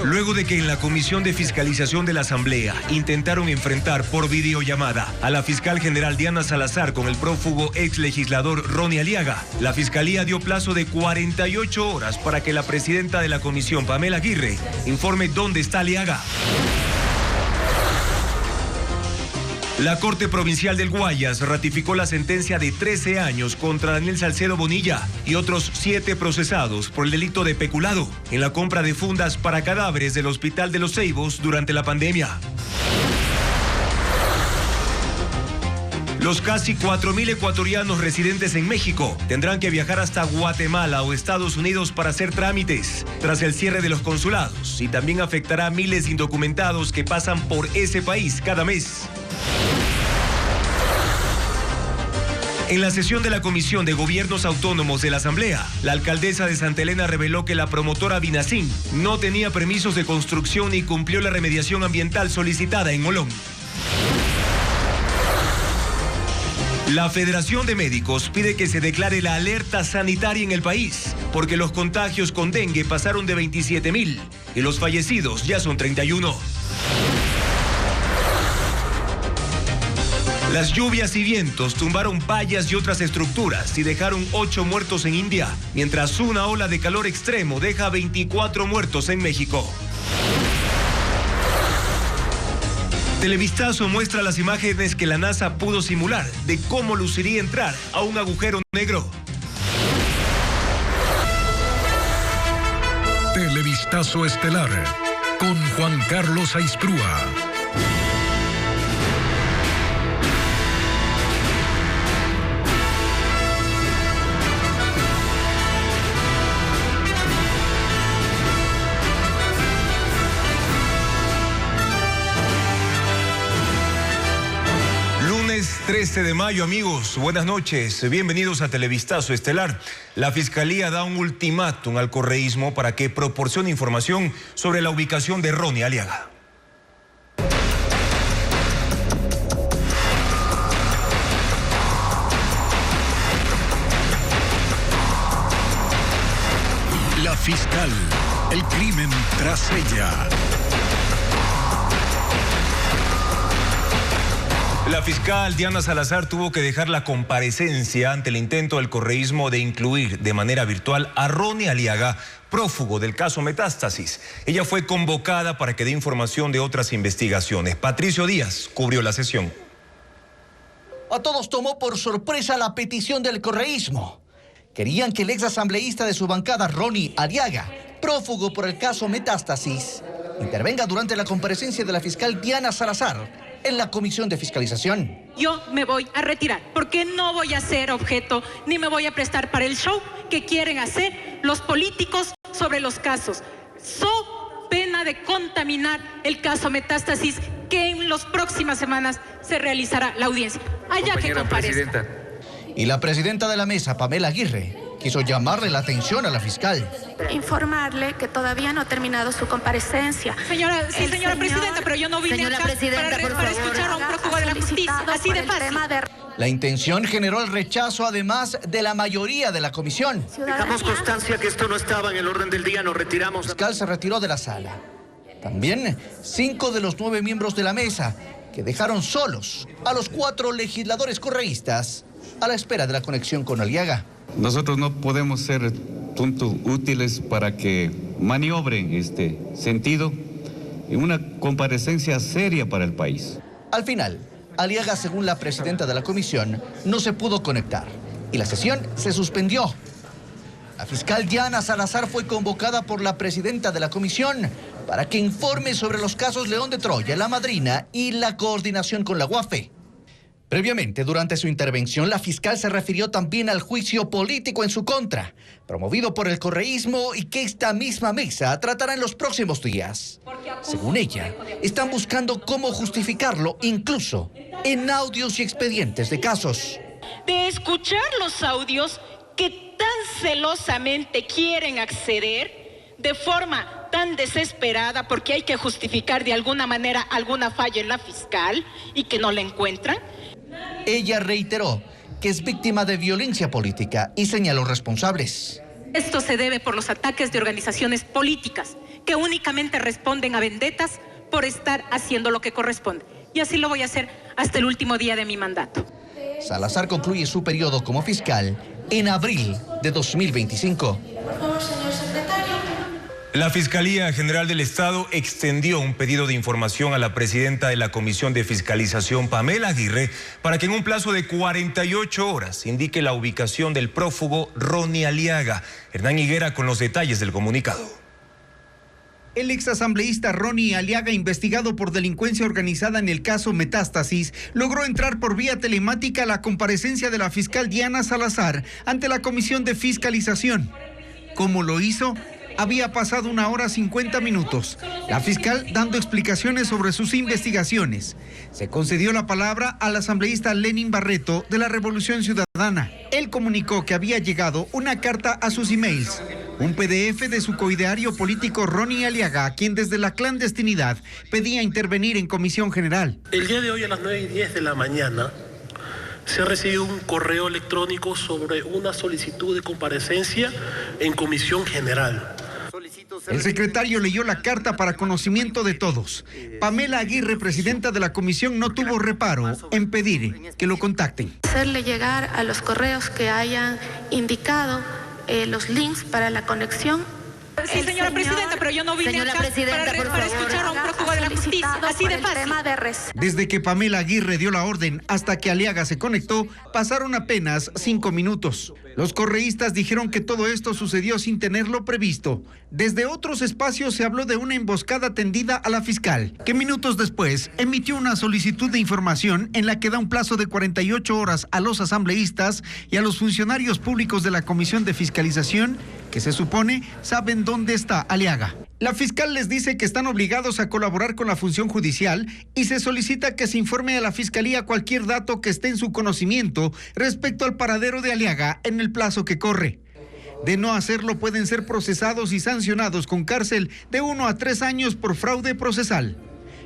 Luego de que en la Comisión de Fiscalización de la Asamblea intentaron enfrentar por videollamada a la fiscal general Diana Salazar con el prófugo ex legislador Ronnie Aliaga, la Fiscalía dio plazo de 48 horas para que la presidenta de la comisión, Pamela Aguirre, informe dónde está Aliaga. La Corte Provincial del Guayas ratificó la sentencia de 13 años contra Daniel Salcedo Bonilla y otros 7 procesados por el delito de peculado en la compra de fundas para cadáveres del Hospital de los Ceibos durante la pandemia. Los casi 4.000 ecuatorianos residentes en México tendrán que viajar hasta Guatemala o Estados Unidos para hacer trámites tras el cierre de los consulados, y también afectará a miles de indocumentados que pasan por ese país cada mes. En la sesión de la Comisión de Gobiernos Autónomos de la Asamblea, la alcaldesa de Santa Elena reveló que la promotora Binacin no tenía permisos de construcción ni cumplió la remediación ambiental solicitada en Olón. La Federación de Médicos pide que se declare la alerta sanitaria en el país, porque los contagios con dengue pasaron de 27.000 y los fallecidos ya son 31. Las lluvias y vientos tumbaron vallas y otras estructuras y dejaron 8 muertos en India, mientras una ola de calor extremo deja 24 muertos en México. Televistazo muestra las imágenes que la NASA pudo simular de cómo luciría entrar a un agujero negro. Televistazo estelar con Juan Carlos Aisprúa. Lunes 13 de mayo, amigos, buenas noches, bienvenidos a Televistazo Estelar. La Fiscalía da un ultimátum al correísmo para que proporcione información sobre la ubicación de Ronnie Aliaga. La fiscal, el crimen tras ella. La fiscal Diana Salazar tuvo que dejar la comparecencia ante el intento del correísmo de incluir de manera virtual a Ronnie Aliaga, prófugo del caso Metástasis. Ella fue convocada para que dé información de otras investigaciones. Patricio Díaz cubrió la sesión. A todos tomó por sorpresa la petición del correísmo. Querían que el ex asambleísta de su bancada, Ronnie Aliaga, prófugo por el caso Metástasis, intervenga durante la comparecencia de la fiscal Diana Salazar en la Comisión de Fiscalización. Yo me voy a retirar porque no voy a ser objeto ni me voy a prestar para el show que quieren hacer los políticos sobre los casos. So pena de contaminar el caso Metástasis, que en las próximas semanas se realizará la audiencia. Allá que comparezca. Y la presidenta de la mesa, Pamela Aguirre, quiso llamarle la atención a la fiscal. Informarle que todavía no ha terminado su comparecencia. Señora presidenta, pero yo no vine acá para escuchar a un prófugo de la justicia, así de fácil. La intención generó el rechazo, además de la mayoría de la comisión. Dejamos constancia que esto no estaba en el orden del día, nos retiramos. La fiscal se retiró de la sala. También 5 de los 9 miembros de la mesa, que dejaron solos a los 4 legisladores correístas a la espera de la conexión con Aliaga. Nosotros no podemos ser puntos útiles para que maniobren este sentido en una comparecencia seria para el país. Al final, Aliaga, según la presidenta de la comisión, no se pudo conectar y la sesión se suspendió. La fiscal Diana Salazar fue convocada por la presidenta de la comisión para que informe sobre los casos León de Troya, La Madrina y la coordinación con la UAFE. Previamente, durante su intervención, la fiscal se refirió también al juicio político en su contra, promovido por el correísmo y que esta misma mesa tratará en los próximos días. Según ella, están buscando cómo justificarlo, incluso en audios y expedientes de casos. De escuchar los audios que tan celosamente quieren acceder de forma tan desesperada porque hay que justificar de alguna manera alguna falla en la fiscal y que no la encuentran. Ella reiteró que es víctima de violencia política y señaló responsables. Esto se debe por los ataques de organizaciones políticas que únicamente responden a vendetas por estar haciendo lo que corresponde. Y así lo voy a hacer hasta el último día de mi mandato. Salazar concluye su periodo como fiscal en abril de 2025. Por favor, señor secretario. La Fiscalía General del Estado extendió un pedido de información a la presidenta de la Comisión de Fiscalización, Pamela Aguirre, para que en un plazo de 48 horas indique la ubicación del prófugo Ronnie Aliaga. Hernán Higuera con los detalles del comunicado. El exasambleísta Ronnie Aliaga, investigado por delincuencia organizada en el caso Metástasis, logró entrar por vía telemática a la comparecencia de la fiscal Diana Salazar ante la Comisión de Fiscalización. ¿Cómo lo hizo? Había pasado 1 hora 50 minutos. La fiscal dando explicaciones sobre sus investigaciones. Se concedió la palabra al asambleísta Lenin Barreto de la Revolución Ciudadana. Él comunicó que había llegado una carta a sus emails, un PDF de su coideario político Ronnie Aliaga, quien desde la clandestinidad pedía intervenir en Comisión General. El día de hoy a las 9:10 de la mañana se ha recibido un correo electrónico sobre una solicitud de comparecencia en Comisión General. El secretario leyó la carta para conocimiento de todos. Pamela Aguirre, presidenta de la comisión, no tuvo reparo en pedir que lo contacten. Hacerle llegar a los correos que hayan indicado los links para la conexión. Sí, señora presidenta, pero yo no vine acá para escuchar a un prófugo de la justicia. Así de fácil. Desde que Pamela Aguirre dio la orden hasta que Aliaga se conectó, pasaron apenas 5 minutos. Los correístas dijeron que todo esto sucedió sin tenerlo previsto. Desde otros espacios se habló de una emboscada tendida a la fiscal, que minutos después emitió una solicitud de información en la que da un plazo de 48 horas a los asambleístas y a los funcionarios públicos de la Comisión de Fiscalización, que se supone saben dónde está Aliaga. La fiscal les dice que están obligados a colaborar con la función judicial y se solicita que se informe a la fiscalía cualquier dato que esté en su conocimiento respecto al paradero de Aliaga en el plazo que corre. De no hacerlo, pueden ser procesados y sancionados con cárcel de 1 a 3 años por fraude procesal.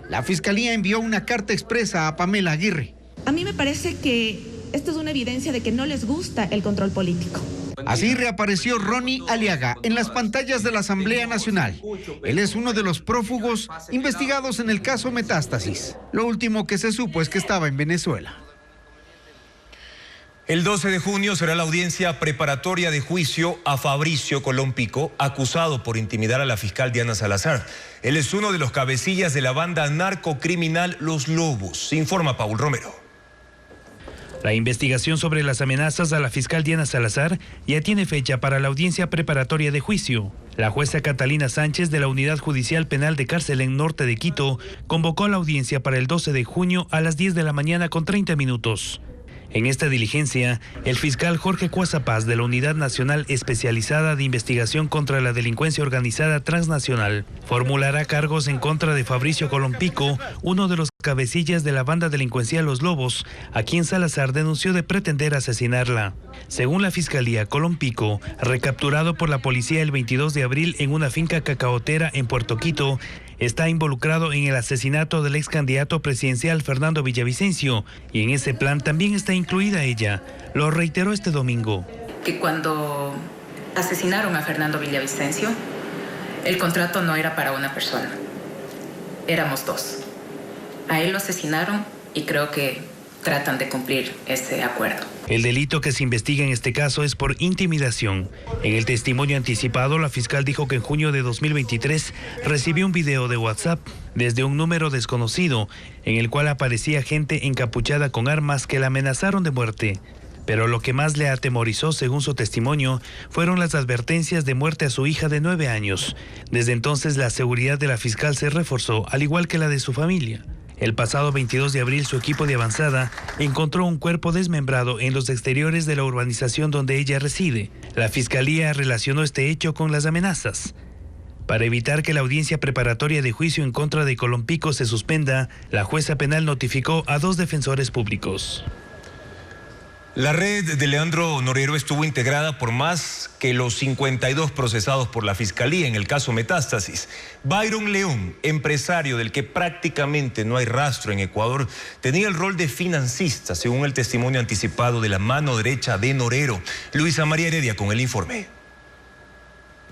La fiscalía envió una carta expresa a Pamela Aguirre. A mí me parece que esto es una evidencia de que no les gusta el control político. Así reapareció Ronnie Aliaga en las pantallas de la Asamblea Nacional. Él es uno de los prófugos investigados en el caso Metástasis. Lo último que se supo es que estaba en Venezuela. El 12 de junio será la audiencia preparatoria de juicio a Fabricio Colón Pico, acusado por intimidar a la fiscal Diana Salazar. Él es uno de los cabecillas de la banda narcocriminal Los Lobos, informa Paul Romero. La investigación sobre las amenazas a la fiscal Diana Salazar ya tiene fecha para la audiencia preparatoria de juicio. La jueza Catalina Sánchez de la Unidad Judicial Penal de Cárcel Norte de Quito convocó a la audiencia para el 12 de junio a las 10 de la mañana con 30 minutos. En esta diligencia, el fiscal Jorge Cuazapaz de la Unidad Nacional Especializada de Investigación contra la Delincuencia Organizada Transnacional formulará cargos en contra de Fabricio Colón Pico, uno de los cabecillas de la banda delincuencial Los Lobos, a quien Salazar denunció de pretender asesinarla. Según la Fiscalía, Colón Pico, recapturado por la policía el 22 de abril en una finca cacaotera en Puerto Quito, está involucrado en el asesinato del ex candidato presidencial Fernando Villavicencio, y en ese plan también está incluida ella. Lo reiteró este domingo. Que cuando asesinaron a Fernando Villavicencio, el contrato no era para una persona, éramos 2. A él lo asesinaron y creo que tratan de cumplir ese acuerdo. El delito que se investiga en este caso es por intimidación. En el testimonio anticipado, la fiscal dijo que en junio de 2023 recibió un video de WhatsApp desde un número desconocido en el cual aparecía gente encapuchada con armas que la amenazaron de muerte. Pero lo que más le atemorizó, según su testimonio, fueron las advertencias de muerte a su hija de 9 años. Desde entonces la seguridad de la fiscal se reforzó, al igual que la de su familia. El pasado 22 de abril, su equipo de avanzada encontró un cuerpo desmembrado en los exteriores de la urbanización donde ella reside. La fiscalía relacionó este hecho con las amenazas. Para evitar que la audiencia preparatoria de juicio en contra de Colón Pico se suspenda, la jueza penal notificó a 2 defensores públicos. La red de Leandro Norero estuvo integrada por más que los 52 procesados por la Fiscalía en el caso Metástasis. Byron León, empresario del que prácticamente no hay rastro en Ecuador, tenía el rol de financista, según el testimonio anticipado de la mano derecha de Norero. Luisa María Heredia con el informe.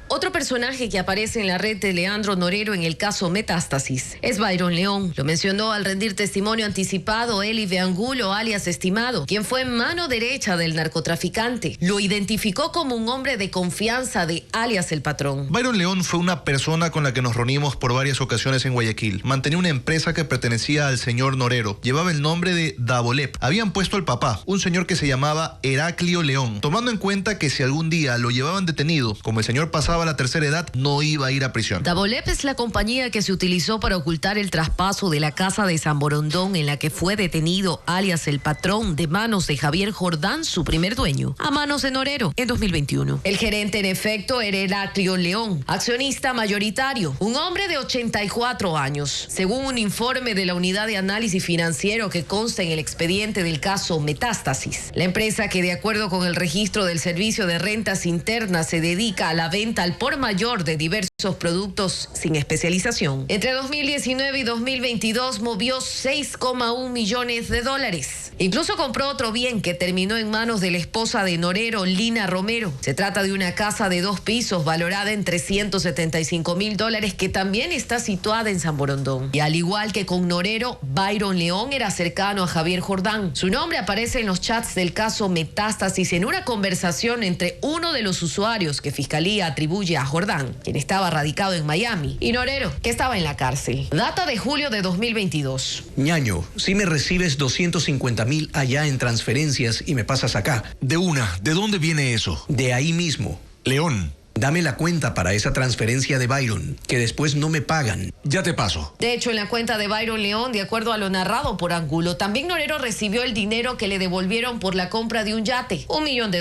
Otro personaje que aparece en la red de Leandro Norero en el caso Metástasis es Byron León. Lo mencionó al rendir testimonio anticipado Eli de Angulo, alias Estimado, quien fue mano derecha del narcotraficante. Lo identificó como un hombre de confianza de alias El Patrón. Byron León fue una persona con la que nos reunimos por varias ocasiones en Guayaquil. Mantenía una empresa que pertenecía al señor Norero. Llevaba el nombre de Dabolep. Habían puesto al papá, un señor que se llamaba Heraclio León, tomando en cuenta que si algún día lo llevaban detenido, como el señor pasaba a la tercera edad, no iba a ir a prisión. Dabolep es la compañía que se utilizó para ocultar el traspaso de la casa de San Borondón en la que fue detenido alias El Patrón de manos de Javier Jordán, su primer dueño, a manos de Norero en 2021. El gerente en efecto era Heraclio León, accionista mayoritario, un hombre de 84 años. Según un informe de la Unidad de Análisis Financiero que consta en el expediente del caso Metástasis, la empresa que de acuerdo con el registro del Servicio de Rentas Internas se dedica a la venta al por mayor de diversos productos sin especialización, entre 2019 y 2022 movió 6,1 millones de dólares. Incluso compró otro bien que terminó en manos de la esposa de Norero, Lina Romero. Se trata de una casa de 2 pisos valorada en $375,000 que también está situada en San Borondón. Y al igual que con Norero, Byron León era cercano a Javier Jordán. Su nombre aparece en los chats del caso Metástasis en una conversación entre uno de los usuarios que Fiscalía atribuye a Jordán, quien estaba radicado en Miami, y Norero, que estaba en la cárcel. Data de julio de 2022. Ñaño, si me recibes 250,000 allá en transferencias y me pasas acá. De una, ¿de dónde viene eso? De ahí mismo. León. Dame la cuenta para esa transferencia de Byron, que después no me pagan. Ya te paso. De hecho, en la cuenta de Byron León, de acuerdo a lo narrado por Angulo, también Norero recibió el dinero que le devolvieron por la compra de un yate, $1 millón.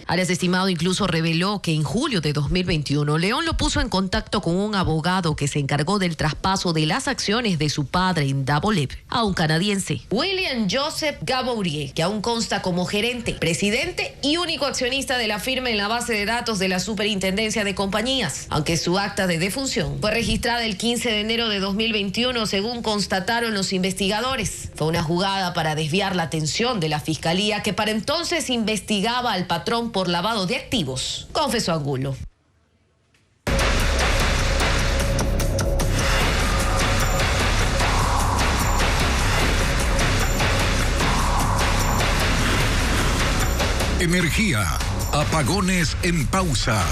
Alias Estimado incluso reveló que en julio de 2021, León lo puso en contacto con un abogado que se encargó del traspaso de las acciones de su padre en Dabolep a un canadiense, William Joseph Gabourier, que aún consta como gerente, presidente y único accionista de la firma en la base de datos de la Superintendencia de Compañías, aunque su acta de defunción fue registrada el 15 de enero de 2021, según constataron los investigadores. Fue una jugada para desviar la atención de la Fiscalía, que para entonces investigaba al patrón por lavado de activos, confesó Angulo. Energía. Apagones en pausa.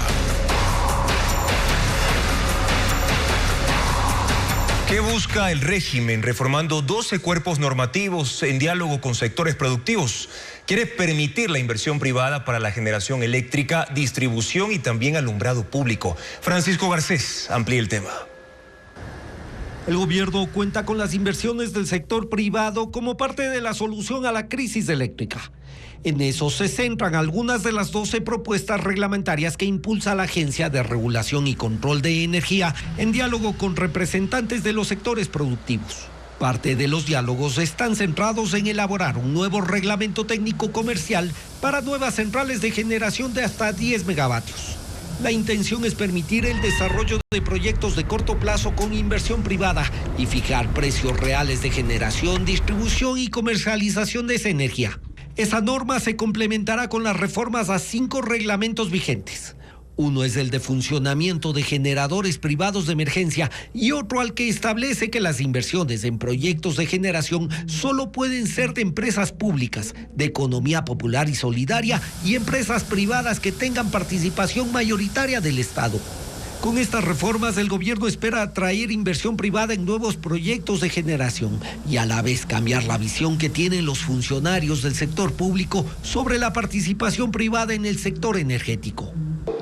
¿Qué busca el régimen reformando 12 cuerpos normativos en diálogo con sectores productivos? Quiere permitir la inversión privada para la generación eléctrica, distribución y también alumbrado público. Francisco Garcés amplía el tema. El gobierno cuenta con las inversiones del sector privado como parte de la solución a la crisis eléctrica. En eso se centran algunas de las 12 propuestas reglamentarias que impulsa la Agencia de Regulación y Control de Energía en diálogo con representantes de los sectores productivos. Parte de los diálogos están centrados en elaborar un nuevo reglamento técnico comercial para nuevas centrales de generación de hasta 10 megavatios. La intención es permitir el desarrollo de proyectos de corto plazo con inversión privada y fijar precios reales de generación, distribución y comercialización de esa energía. Esa norma se complementará con las reformas a 5 reglamentos vigentes. Uno es el de funcionamiento de generadores privados de emergencia y otro al que establece que las inversiones en proyectos de generación solo pueden ser de empresas públicas, de economía popular y solidaria y empresas privadas que tengan participación mayoritaria del Estado. Con estas reformas, el gobierno espera atraer inversión privada en nuevos proyectos de generación y a la vez cambiar la visión que tienen los funcionarios del sector público sobre la participación privada en el sector energético.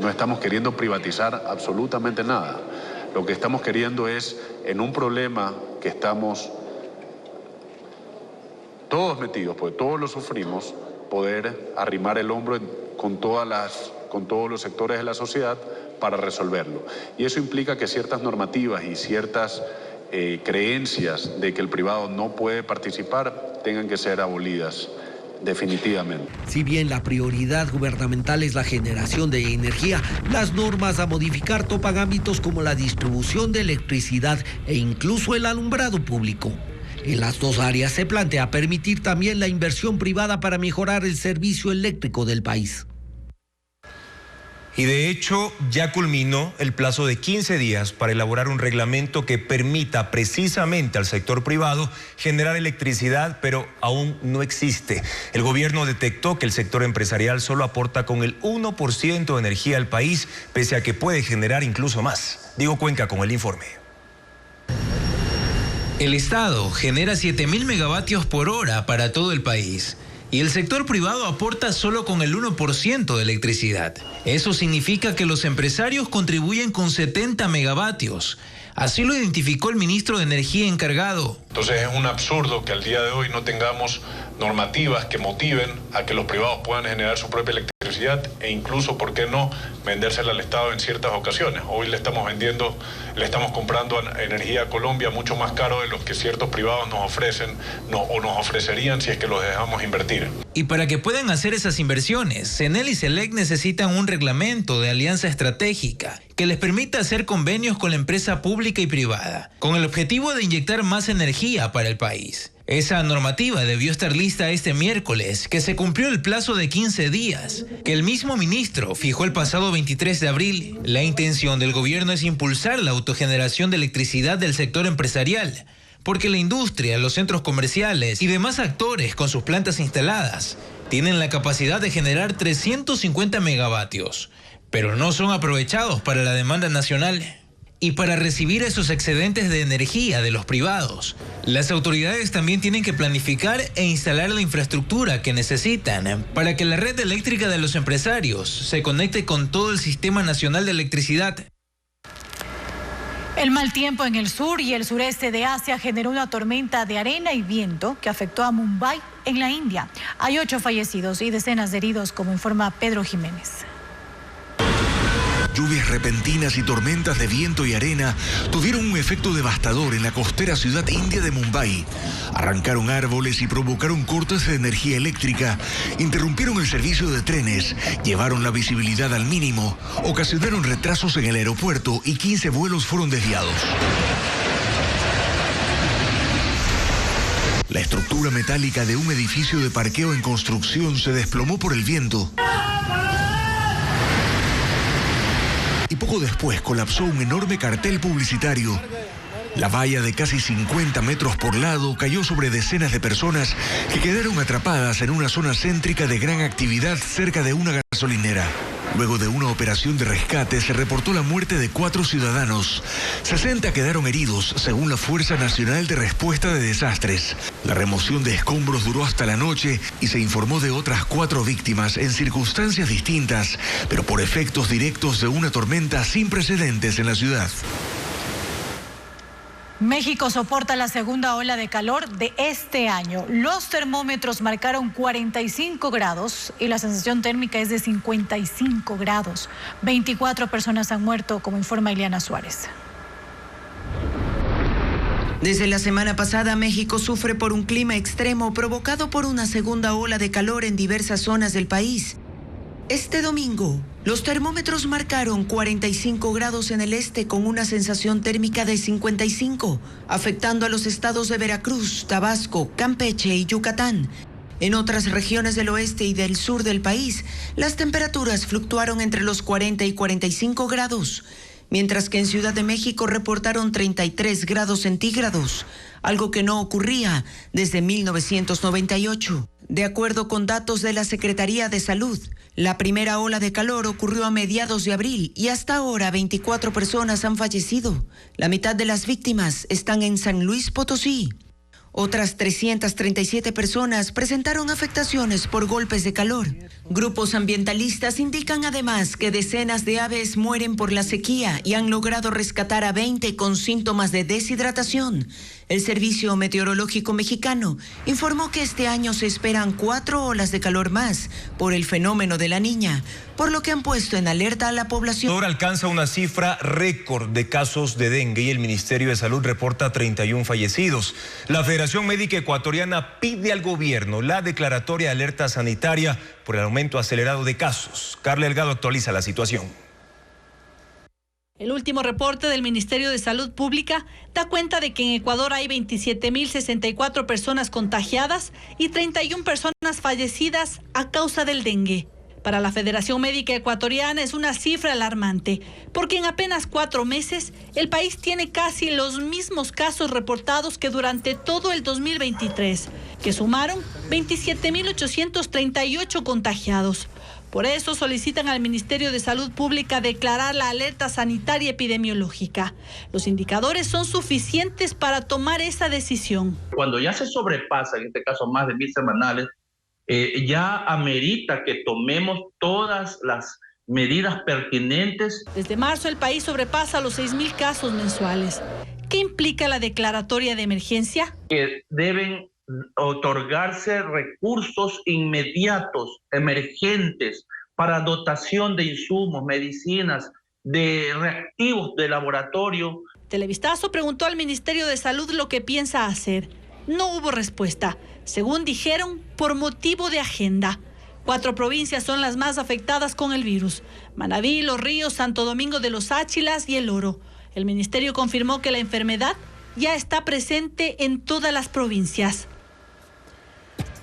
No estamos queriendo privatizar absolutamente nada. Lo que estamos queriendo es, en un problema que estamos todos metidos, porque todos lo sufrimos, poder arrimar el hombro con todos los sectores de la sociedad para resolverlo. Y eso implica que ciertas normativas y ciertas creencias de que el privado no puede participar tengan que ser abolidas definitivamente. Si bien la prioridad gubernamental es la generación de energía, las normas a modificar topan ámbitos como la distribución de electricidad e incluso el alumbrado público. En las 2 áreas se plantea permitir también la inversión privada para mejorar el servicio eléctrico del país. Y de hecho, ya culminó el plazo de 15 días para elaborar un reglamento que permita precisamente al sector privado generar electricidad, pero aún no existe. El gobierno detectó que el sector empresarial solo aporta con el 1% de energía al país, pese a que puede generar incluso más. Diego Cuenca con el informe. El Estado genera 7.000 megavatios por hora para todo el país. Y el sector privado aporta solo con el 1% de electricidad. Eso significa que los empresarios contribuyen con 70 megavatios. Así lo identificó el ministro de Energía encargado. Entonces es un absurdo que al día de hoy no tengamos normativas que motiven a que los privados puedan generar su propia electricidad e incluso, ¿por qué no?, vendérsela al Estado en ciertas ocasiones. Hoy le estamos comprando energía a Colombia mucho más caro de lo que ciertos privados nos ofrecen o nos ofrecerían si es que los dejamos invertir. Y para que puedan hacer esas inversiones, CENEL y SELEC necesitan un reglamento de alianza estratégica que les permita hacer convenios con la empresa pública y privada, con el objetivo de inyectar más energía para el país. Esa normativa debió estar lista este miércoles, que se cumplió el plazo de 15 días, que el mismo ministro fijó el pasado 23 de abril. La intención del gobierno es impulsar la autogeneración de electricidad del sector empresarial, porque la industria, los centros comerciales y demás actores con sus plantas instaladas tienen la capacidad de generar 350 megavatios, pero no son aprovechados para la demanda nacional. Y para recibir esos excedentes de energía de los privados, las autoridades también tienen que planificar e instalar la infraestructura que necesitan para que la red eléctrica de los empresarios se conecte con todo el Sistema Nacional de Electricidad. El mal tiempo en el sur y el sureste de Asia generó una tormenta de arena y viento que afectó a Mumbai, en la India. Hay 8 fallecidos y decenas de heridos, como informa Pedro Jiménez. Lluvias repentinas y tormentas de viento y arena tuvieron un efecto devastador en la costera ciudad india de Mumbai. Arrancaron árboles y provocaron cortes de energía eléctrica, interrumpieron el servicio de trenes, llevaron la visibilidad al mínimo, ocasionaron retrasos en el aeropuerto y 15 vuelos fueron desviados. La estructura metálica de un edificio de parqueo en construcción se desplomó por el viento. Y poco después colapsó un enorme cartel publicitario. La valla de casi 50 metros por lado cayó sobre decenas de personas que quedaron atrapadas en una zona céntrica de gran actividad cerca de una gasolinera. Luego de una operación de rescate se reportó la muerte de 4 ciudadanos. 60 quedaron heridos, según la Fuerza Nacional de Respuesta de Desastres. La remoción de escombros duró hasta la noche y se informó de otras 4 víctimas en circunstancias distintas, pero por efectos directos de una tormenta sin precedentes en la ciudad. México soporta la segunda ola de calor de este año. Los termómetros marcaron 45 grados y la sensación térmica es de 55 grados. 24 personas han muerto, como informa Ileana Suárez. Desde la semana pasada, México sufre por un clima extremo provocado por una segunda ola de calor en diversas zonas del país. Este domingo, los termómetros marcaron 45 grados en el este con una sensación térmica de 55, afectando a los estados de Veracruz, Tabasco, Campeche y Yucatán. En otras regiones del oeste y del sur del país, las temperaturas fluctuaron entre los 40 y 45 grados, mientras que en Ciudad de México reportaron 33 grados centígrados, algo que no ocurría desde 1998. De acuerdo con datos de la Secretaría de Salud, la primera ola de calor ocurrió a mediados de abril y hasta ahora 24 personas han fallecido. La mitad de las víctimas están en San Luis Potosí. Otras 337 personas presentaron afectaciones por golpes de calor. Grupos ambientalistas indican además que decenas de aves mueren por la sequía y han logrado rescatar a 20 con síntomas de deshidratación. El Servicio Meteorológico Mexicano informó que este año se esperan 4 olas de calor más por el fenómeno de la Niña, por lo que han puesto en alerta a la población. Ahora alcanza una cifra récord de casos de dengue y el Ministerio de Salud reporta 31 fallecidos. La Federación Médica Ecuatoriana pide al gobierno la declaratoria de alerta sanitaria por el aumento acelerado de casos. Carla Delgado actualiza la situación. El último reporte del Ministerio de Salud Pública da cuenta de que en Ecuador hay 27.064 personas contagiadas y 31 personas fallecidas a causa del dengue. Para la Federación Médica Ecuatoriana es una cifra alarmante, porque en apenas 4 meses el país tiene casi los mismos casos reportados que durante todo el 2023, que sumaron 27.838 contagiados. Por eso solicitan al Ministerio de Salud Pública declarar la alerta sanitaria epidemiológica. Los indicadores son suficientes para tomar esa decisión. Cuando ya se sobrepasa, en este caso más de 1.000 semanales, ya amerita que tomemos todas las medidas pertinentes. Desde marzo el país sobrepasa los 6.000 casos mensuales. ¿Qué implica la declaratoria de emergencia? Que deben otorgarse recursos inmediatos, emergentes, para dotación de insumos, medicinas, de reactivos de laboratorio. Televistazo preguntó al Ministerio de Salud lo que piensa hacer. No hubo respuesta. Según dijeron, por motivo de agenda. 4 provincias son las más afectadas con el virus: Manabí, Los Ríos, Santo Domingo de los Áchilas y El Oro. El ministerio confirmó que la enfermedad ya está presente en todas las provincias.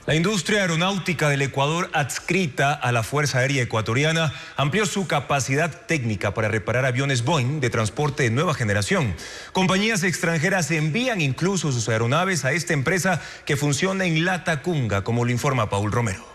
La industria aeronáutica del Ecuador, adscrita a la Fuerza Aérea Ecuatoriana, amplió su capacidad técnica para reparar aviones Boeing de transporte de nueva generación. Compañías extranjeras envían incluso sus aeronaves a esta empresa que funciona en Latacunga, como lo informa Paul Romero.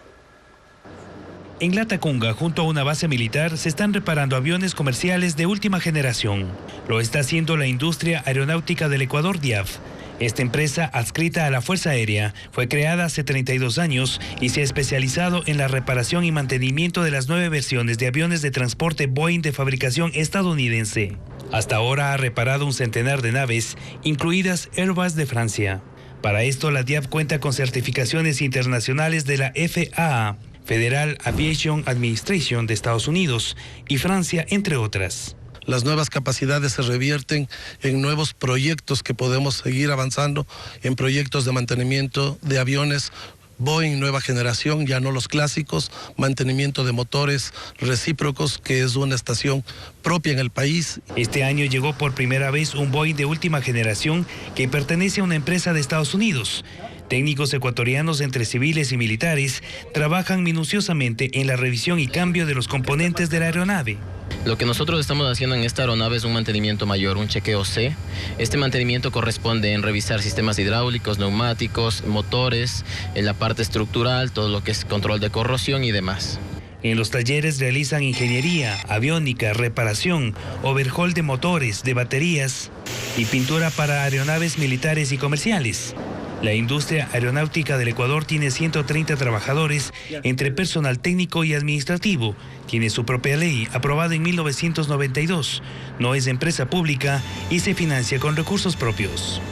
En Latacunga, junto a una base militar, se están reparando aviones comerciales de última generación. Lo está haciendo la industria aeronáutica del Ecuador, DIAF. Esta empresa, adscrita a la Fuerza Aérea, fue creada hace 32 años y se ha especializado en la reparación y mantenimiento de las 9 versiones de aviones de transporte Boeing de fabricación estadounidense. Hasta ahora ha reparado un centenar de naves, incluidas Airbus de Francia. Para esto, la DIAF cuenta con certificaciones internacionales de la FAA, Federal Aviation Administration de Estados Unidos, y Francia, entre otras. Las nuevas capacidades se revierten en nuevos proyectos que podemos seguir avanzando, en proyectos de mantenimiento de aviones Boeing nueva generación, ya no los clásicos, mantenimiento de motores recíprocos, que es una estación propia en el país. Este año llegó por primera vez un Boeing de última generación que pertenece a una empresa de Estados Unidos. Técnicos ecuatorianos entre civiles y militares trabajan minuciosamente en la revisión y cambio de los componentes de la aeronave. Lo que nosotros estamos haciendo en esta aeronave es un mantenimiento mayor, un chequeo C. Este mantenimiento corresponde en revisar sistemas hidráulicos, neumáticos, motores, en la parte estructural, todo lo que es control de corrosión y demás. En los talleres realizan ingeniería, aviónica, reparación, overhaul de motores, de baterías y pintura para aeronaves militares y comerciales. La industria aeronáutica del Ecuador tiene 130 trabajadores entre personal técnico y administrativo. Tiene su propia ley, aprobada en 1992. No es empresa pública y se financia con recursos propios.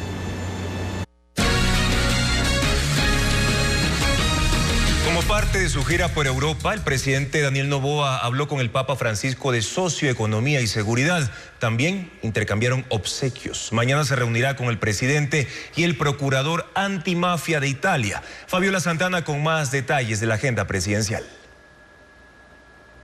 Como parte de su gira por Europa, el presidente Daniel Noboa habló con el Papa Francisco de socioeconomía y seguridad. También intercambiaron obsequios. Mañana se reunirá con el presidente y el procurador antimafia de Italia. Fabiola Santana con más detalles de la agenda presidencial.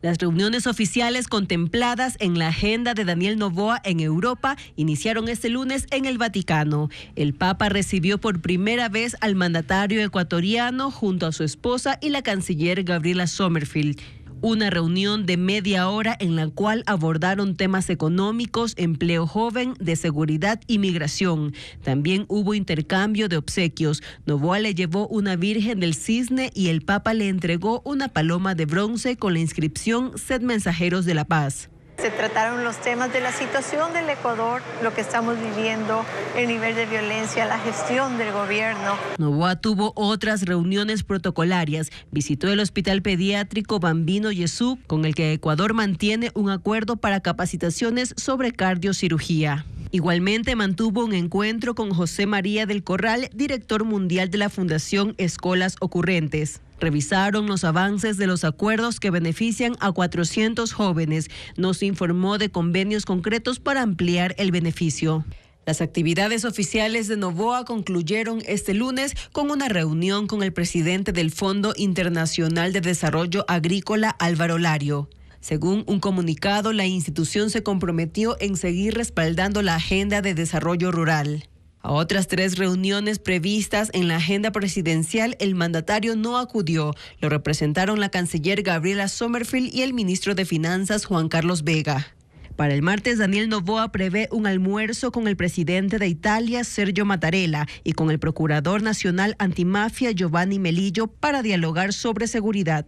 Las reuniones oficiales contempladas en la agenda de Daniel Noboa en Europa iniciaron este lunes en el Vaticano. El Papa recibió por primera vez al mandatario ecuatoriano junto a su esposa y la canciller Gabriela Sommerfield. Una reunión de media hora en la cual abordaron temas económicos, empleo joven, de seguridad y migración. También hubo intercambio de obsequios. Noboa le llevó una Virgen del Cisne y el Papa le entregó una paloma de bronce con la inscripción Sed Mensajeros de la Paz. Se trataron los temas de la situación del Ecuador, lo que estamos viviendo, el nivel de violencia, la gestión del gobierno. Noboa tuvo otras reuniones protocolarias. Visitó el Hospital Pediátrico Bambino Gesù, con el que Ecuador mantiene un acuerdo para capacitaciones sobre cardiocirugía. Igualmente mantuvo un encuentro con José María del Corral, director mundial de la Fundación Escolas Ocurrentes. Revisaron los avances de los acuerdos que benefician a 400 jóvenes. Nos informó de convenios concretos para ampliar el beneficio. Las actividades oficiales de Noboa concluyeron este lunes con una reunión con el presidente del Fondo Internacional de Desarrollo Agrícola, Álvaro Lario. Según un comunicado, la institución se comprometió en seguir respaldando la agenda de desarrollo rural. A otras 3 reuniones previstas en la agenda presidencial, el mandatario no acudió. Lo representaron la canciller Gabriela Sommerfield y el ministro de Finanzas Juan Carlos Vega. Para el martes, Daniel Noboa prevé un almuerzo con el presidente de Italia, Sergio Mattarella, y con el procurador nacional antimafia, Giovanni Melillo, para dialogar sobre seguridad.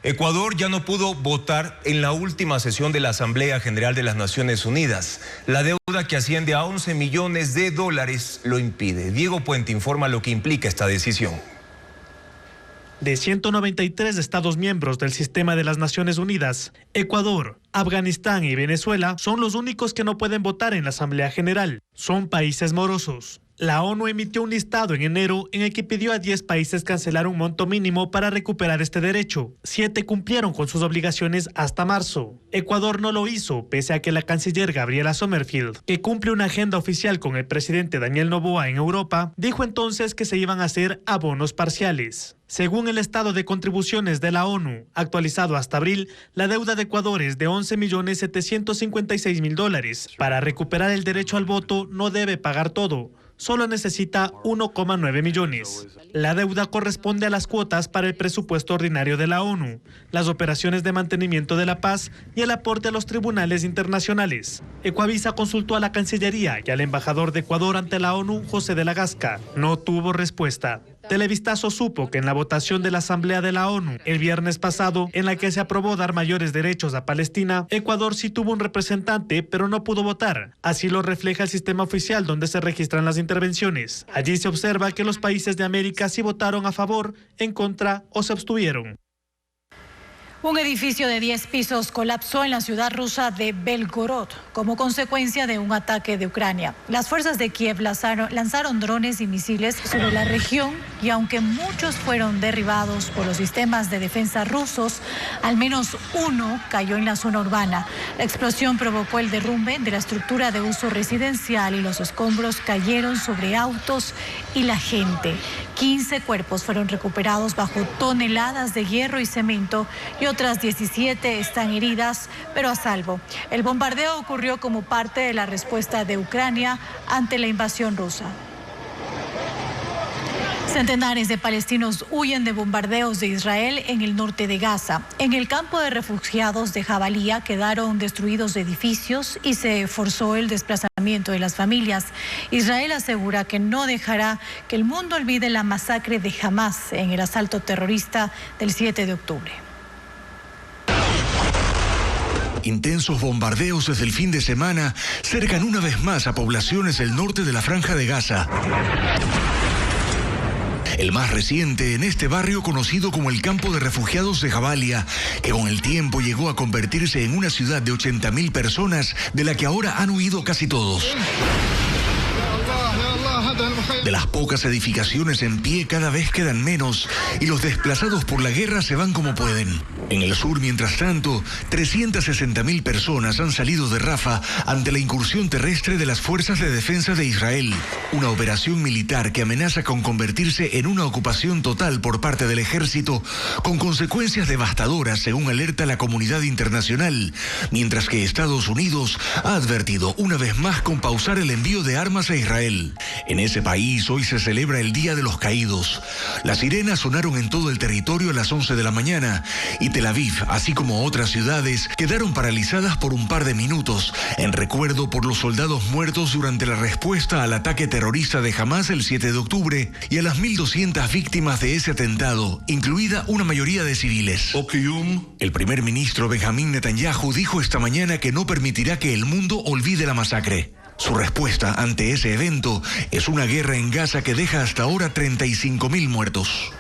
Ecuador ya no pudo votar en la última sesión de la Asamblea General de las Naciones Unidas. La deuda, que asciende a $11 millones, lo impide. Diego Puente informa lo que implica esta decisión. De 193 Estados miembros del sistema de las Naciones Unidas, Ecuador, Afganistán y Venezuela son los únicos que no pueden votar en la Asamblea General. Son países morosos. La ONU emitió un listado en enero en el que pidió a 10 países cancelar un monto mínimo para recuperar este derecho. 7 cumplieron con sus obligaciones hasta marzo. Ecuador no lo hizo, pese a que la canciller Gabriela Sommerfield, que cumple una agenda oficial con el presidente Daniel Noboa en Europa, dijo entonces que se iban a hacer abonos parciales. Según el estado de contribuciones de la ONU, actualizado hasta abril, la deuda de Ecuador es de $11.756.000. Para recuperar el derecho al voto no debe pagar todo. Solo necesita 1,9 millones. La deuda corresponde a las cuotas para el presupuesto ordinario de la ONU, las operaciones de mantenimiento de la paz y el aporte a los tribunales internacionales. Ecuavisa consultó a la Cancillería y al embajador de Ecuador ante la ONU, José de la Gasca. No tuvo respuesta. Televistazo supo que en la votación de la Asamblea de la ONU el viernes pasado, en la que se aprobó dar mayores derechos a Palestina, Ecuador sí tuvo un representante, pero no pudo votar. Así lo refleja el sistema oficial donde se registran las intervenciones. Allí se observa que los países de América sí votaron a favor, en contra o se abstuvieron. Un edificio de 10 pisos colapsó en la ciudad rusa de Belgorod como consecuencia de un ataque de Ucrania. Las fuerzas de Kiev lanzaron drones y misiles sobre la región y aunque muchos fueron derribados por los sistemas de defensa rusos, al menos uno cayó en la zona urbana. La explosión provocó el derrumbe de la estructura de uso residencial y los escombros cayeron sobre autos y la gente. 15 cuerpos fueron recuperados bajo toneladas de hierro y cemento y otras 17 están heridas, pero a salvo. El bombardeo ocurrió como parte de la respuesta de Ucrania ante la invasión rusa. Centenares de palestinos huyen de bombardeos de Israel en el norte de Gaza. En el campo de refugiados de Jabalía quedaron destruidos edificios y se forzó el desplazamiento de las familias. Israel asegura que no dejará que el mundo olvide la masacre de Hamás en el asalto terrorista del 7 de octubre. Intensos bombardeos desde el fin de semana cercan una vez más a poblaciones del norte de la Franja de Gaza. El más reciente en este barrio conocido como el campo de refugiados de Jabalia, que con el tiempo llegó a convertirse en una ciudad de 80.000 personas, de la que ahora han huido casi todos. De las pocas edificaciones en pie cada vez quedan menos y los desplazados por la guerra se van como pueden. En el sur, mientras tanto, 360.000 personas han salido de Rafah ante la incursión terrestre de las Fuerzas de Defensa de Israel, una operación militar que amenaza con convertirse en una ocupación total por parte del ejército, con consecuencias devastadoras según alerta la comunidad internacional, mientras que Estados Unidos ha advertido una vez más con pausar el envío de armas a Israel. En ese país hoy se celebra el Día de los Caídos. Las sirenas sonaron en todo el territorio a las 11 de la mañana y Tel Aviv, así como otras ciudades, quedaron paralizadas por un par de minutos en recuerdo por los soldados muertos durante la respuesta al ataque terrorista de Hamás el 7 de octubre y a las 1.200 víctimas de ese atentado, incluida una mayoría de civiles. El primer ministro Benjamín Netanyahu dijo esta mañana que no permitirá que el mundo olvide la masacre. Su respuesta ante ese evento es una guerra en Gaza que deja hasta ahora 35.000 muertos.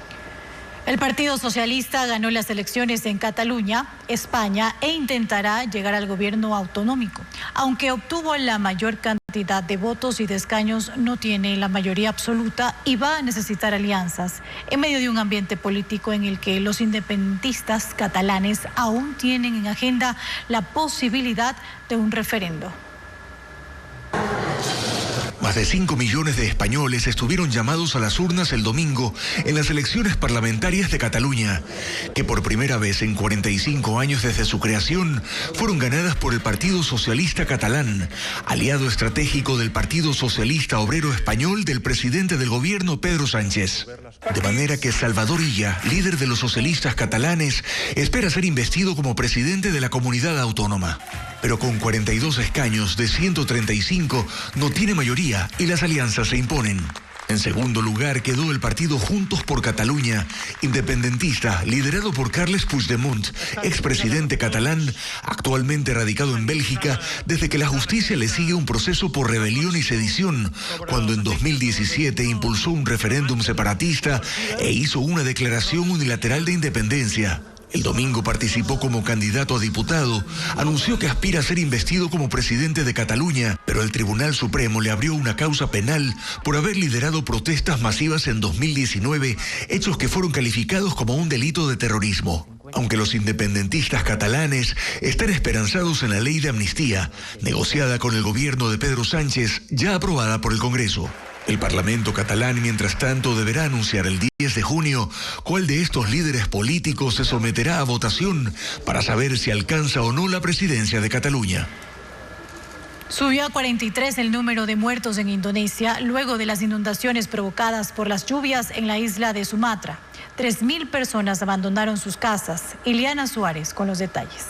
El Partido Socialista ganó las elecciones en Cataluña, España, e intentará llegar al gobierno autonómico. Aunque obtuvo la mayor cantidad de votos y de escaños, no tiene la mayoría absoluta y va a necesitar alianzas en medio de un ambiente político en el que los independentistas catalanes aún tienen en agenda la posibilidad de un referendo. Más de 5 millones de españoles estuvieron llamados a las urnas el domingo en las elecciones parlamentarias de Cataluña, que por primera vez en 45 años desde su creación fueron ganadas por el Partido Socialista Catalán, aliado estratégico del Partido Socialista Obrero Español del presidente del gobierno Pedro Sánchez. De manera que Salvador Illa, líder de los socialistas catalanes, espera ser investido como presidente de la comunidad autónoma. Pero con 42 escaños de 135 no tiene mayoría y las alianzas se imponen. En segundo lugar quedó el partido Juntos por Cataluña, independentista, liderado por Carles Puigdemont, expresidente catalán, actualmente radicado en Bélgica, desde que la justicia le sigue un proceso por rebelión y sedición, cuando en 2017 impulsó un referéndum separatista e hizo una declaración unilateral de independencia. El domingo participó como candidato a diputado, anunció que aspira a ser investido como presidente de Cataluña, pero el Tribunal Supremo le abrió una causa penal por haber liderado protestas masivas en 2019, hechos que fueron calificados como un delito de terrorismo. Aunque los independentistas catalanes están esperanzados en la ley de amnistía, negociada con el gobierno de Pedro Sánchez, ya aprobada por el Congreso. El Parlamento catalán, mientras tanto, deberá anunciar el 10 de junio cuál de estos líderes políticos se someterá a votación para saber si alcanza o no la presidencia de Cataluña. Subió a 43 el número de muertos en Indonesia luego de las inundaciones provocadas por las lluvias en la isla de Sumatra. 3.000 personas abandonaron sus casas. Ileana Suárez con los detalles.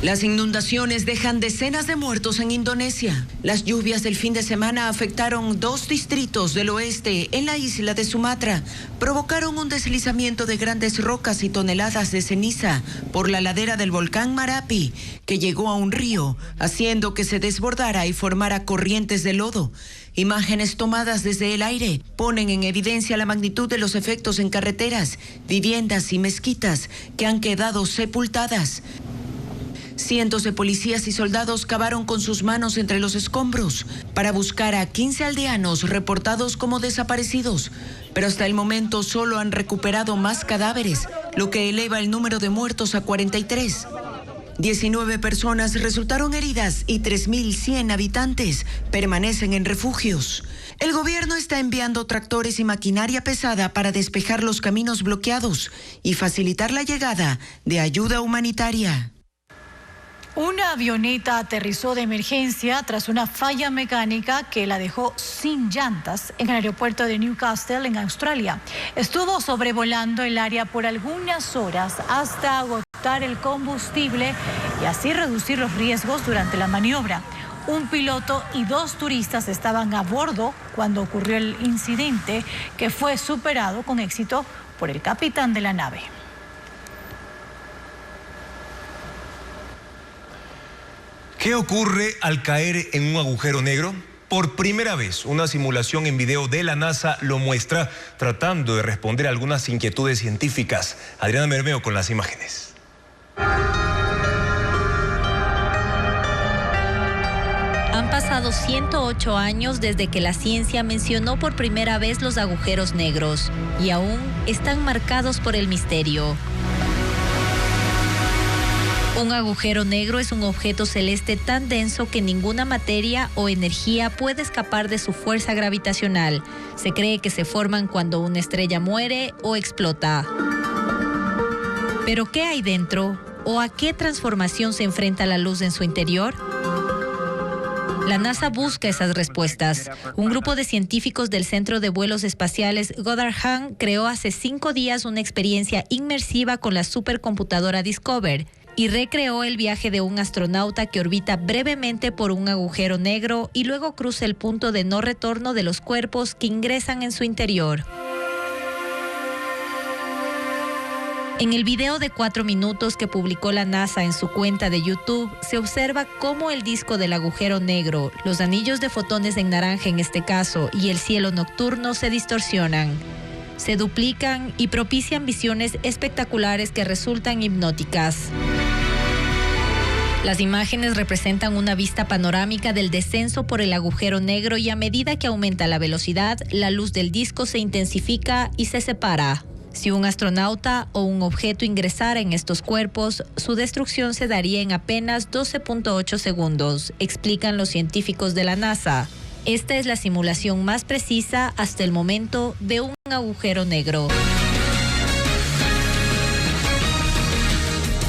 Las inundaciones dejan decenas de muertos en Indonesia. Las lluvias del fin de semana afectaron 2 distritos del oeste en la isla de Sumatra. Provocaron un deslizamiento de grandes rocas y toneladas de ceniza por la ladera del volcán Marapi, que llegó a un río, haciendo que se desbordara y formara corrientes de lodo. Imágenes tomadas desde el aire ponen en evidencia la magnitud de los efectos en carreteras, viviendas y mezquitas que han quedado sepultadas. Cientos de policías y soldados cavaron con sus manos entre los escombros para buscar a 15 aldeanos reportados como desaparecidos, pero hasta el momento solo han recuperado más cadáveres, lo que eleva el número de muertos a 43. 19 personas resultaron heridas y 3.100 habitantes permanecen en refugios. El gobierno está enviando tractores y maquinaria pesada para despejar los caminos bloqueados y facilitar la llegada de ayuda humanitaria. Una avioneta aterrizó de emergencia tras una falla mecánica que la dejó sin llantas en el aeropuerto de Newcastle, en Australia. Estuvo sobrevolando el área por algunas horas hasta agotar el combustible y así reducir los riesgos durante la maniobra. Un piloto y 2 turistas estaban a bordo cuando ocurrió el incidente, que fue superado con éxito por el capitán de la nave. ¿Qué ocurre al caer en un agujero negro? Por primera vez, una simulación en video de la NASA lo muestra, tratando de responder a algunas inquietudes científicas. Adriana Bermeo con las imágenes. Han pasado 108 años desde que la ciencia mencionó por primera vez los agujeros negros y aún están marcados por el misterio. Un agujero negro es un objeto celeste tan denso que ninguna materia o energía puede escapar de su fuerza gravitacional. Se cree que se forman cuando una estrella muere o explota. ¿Pero qué hay dentro? ¿O a qué transformación se enfrenta la luz en su interior? La NASA busca esas respuestas. Un grupo de científicos del Centro de Vuelos Espaciales Goddard Hahn creó hace 5 días una experiencia inmersiva con la supercomputadora Discover y recreó el viaje de un astronauta que orbita brevemente por un agujero negro y luego cruza el punto de no retorno de los cuerpos que ingresan en su interior. En el video de 4 minutos que publicó la NASA en su cuenta de YouTube, se observa cómo el disco del agujero negro, los anillos de fotones en naranja en este caso, y el cielo nocturno se distorsionan, se duplican y propician visiones espectaculares que resultan hipnóticas. Las imágenes representan una vista panorámica del descenso por el agujero negro y a medida que aumenta la velocidad, la luz del disco se intensifica y se separa. Si un astronauta o un objeto ingresara en estos cuerpos, su destrucción se daría en apenas 12.8 segundos, explican los científicos de la NASA. Esta es la simulación más precisa hasta el momento de un agujero negro.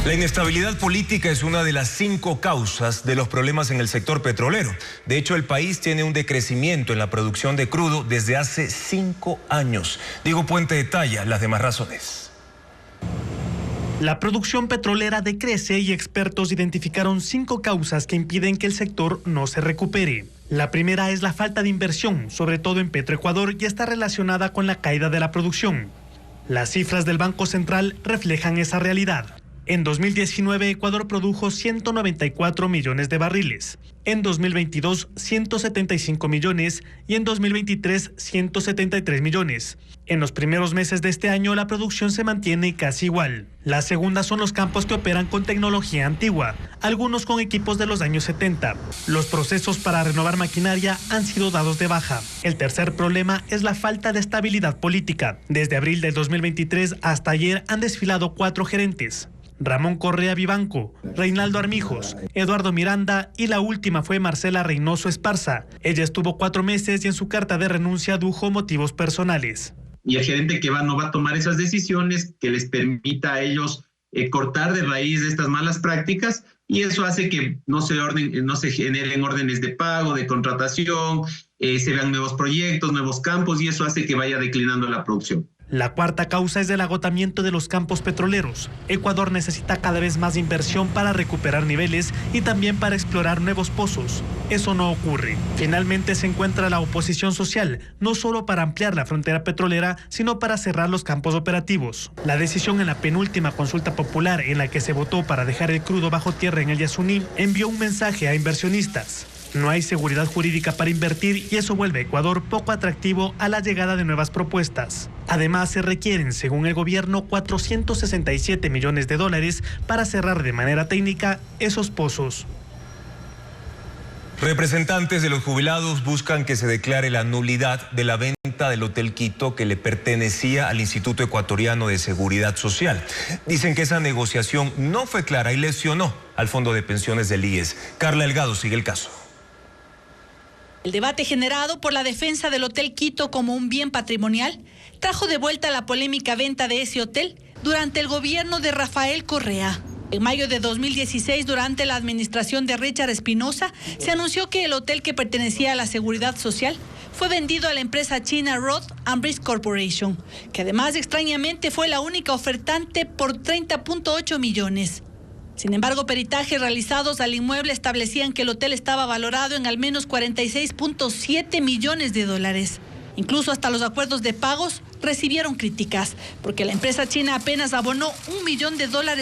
La inestabilidad política es una de las 5 causas de los problemas en el sector petrolero. De hecho, el país tiene un decrecimiento en la producción de crudo desde hace 5 años. Diego Puente detalla las demás razones. La producción petrolera decrece y expertos identificaron 5 causas que impiden que el sector no se recupere. La primera es la falta de inversión, sobre todo en Petroecuador, y está relacionada con la caída de la producción. Las cifras del Banco Central reflejan esa realidad. En 2019, Ecuador produjo 194 millones de barriles. En 2022, 175 millones y en 2023, 173 millones. En los primeros meses de este año, la producción se mantiene casi igual. La segunda son los campos que operan con tecnología antigua, algunos con equipos de los años 70. Los procesos para renovar maquinaria han sido dados de baja. El tercer problema es la falta de estabilidad política. Desde abril del 2023 hasta ayer han desfilado 4 gerentes. Ramón Correa Vivanco, Reinaldo Armijos, Eduardo Miranda y la última fue Marcela Reynoso Esparza. Ella estuvo 4 meses y en su carta de renuncia adujo motivos personales. Y el gerente que no va a tomar esas decisiones que les permita a ellos cortar de raíz estas malas prácticas, y eso hace que no se generen órdenes de pago, de contratación, se vean nuevos proyectos, nuevos campos, y eso hace que vaya declinando la producción. La cuarta causa es el agotamiento de los campos petroleros. Ecuador necesita cada vez más inversión para recuperar niveles y también para explorar nuevos pozos. Eso no ocurre. Finalmente se encuentra la oposición social, no solo para ampliar la frontera petrolera, sino para cerrar los campos operativos. La decisión en la penúltima consulta popular en la que se votó para dejar el crudo bajo tierra en el Yasuní envió un mensaje a inversionistas. No hay seguridad jurídica para invertir y eso vuelve a Ecuador poco atractivo a la llegada de nuevas propuestas. Además, se requieren, según el gobierno, 467 millones de dólares para cerrar de manera técnica esos pozos. Representantes de los jubilados buscan que se declare la nulidad de la venta del Hotel Quito que le pertenecía al Instituto Ecuatoriano de Seguridad Social. Dicen que esa negociación no fue clara y lesionó al Fondo de Pensiones del IES. Carla Delgado sigue el caso. El debate generado por la defensa del Hotel Quito como un bien patrimonial trajo de vuelta la polémica venta de ese hotel durante el gobierno de Rafael Correa. En mayo de 2016, durante la administración de Richard Espinosa, se anunció que el hotel que pertenecía a la Seguridad Social fue vendido a la empresa china Road and Bridge Corporation, que además extrañamente fue la única ofertante por 30.8 millones. Sin embargo, peritajes realizados al inmueble establecían que el hotel estaba valorado en al menos 46.7 millones de dólares. Incluso hasta los acuerdos de pagos recibieron críticas, porque la empresa china apenas abonó $1 millón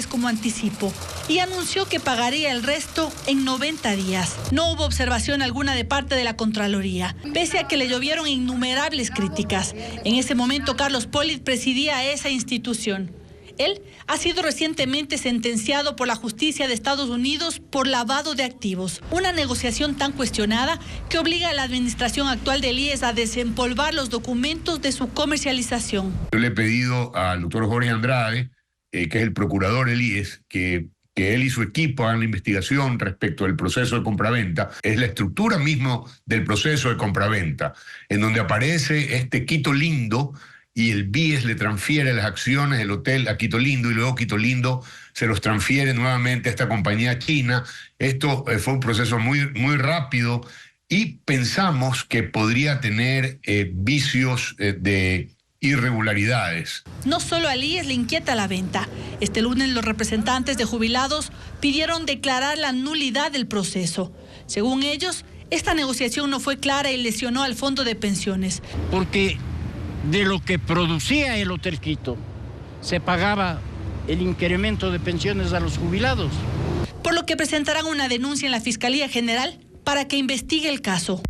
como anticipo y anunció que pagaría el resto en 90 días. No hubo observación alguna de parte de la Contraloría, pese a que le llovieron innumerables críticas. En ese momento, Carlos Polit presidía esa institución. Él ha sido recientemente sentenciado por la justicia de Estados Unidos por lavado de activos, una negociación tan cuestionada que obliga a la administración actual del IES a desempolvar los documentos de su comercialización. Yo le he pedido al doctor Jorge Andrade, que es el procurador del IES, que él y su equipo hagan la investigación respecto del proceso de compraventa. Es la estructura mismo del proceso de compraventa, en donde aparece este Quito Lindo, y el BIES le transfiere las acciones del hotel a Quito Lindo y luego Quito Lindo se los transfiere nuevamente a esta compañía china. Esto fue un proceso muy, muy rápido y pensamos que podría tener vicios de irregularidades. No solo al IES le inquieta la venta. Este lunes los representantes de jubilados pidieron declarar la nulidad del proceso. Según ellos, esta negociación no fue clara y lesionó al fondo de pensiones. Porque de lo que producía el Hotel Quito se pagaba el incremento de pensiones a los jubilados. Por lo que presentarán una denuncia en la Fiscalía General para que investigue el caso.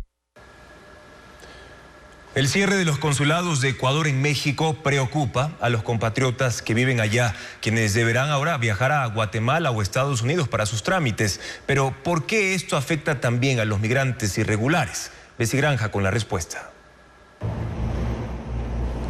El cierre de los consulados de Ecuador en México preocupa a los compatriotas que viven allá, quienes deberán ahora viajar a Guatemala o Estados Unidos para sus trámites. Pero ¿por qué esto afecta también a los migrantes irregulares? Bessie Granja con la respuesta.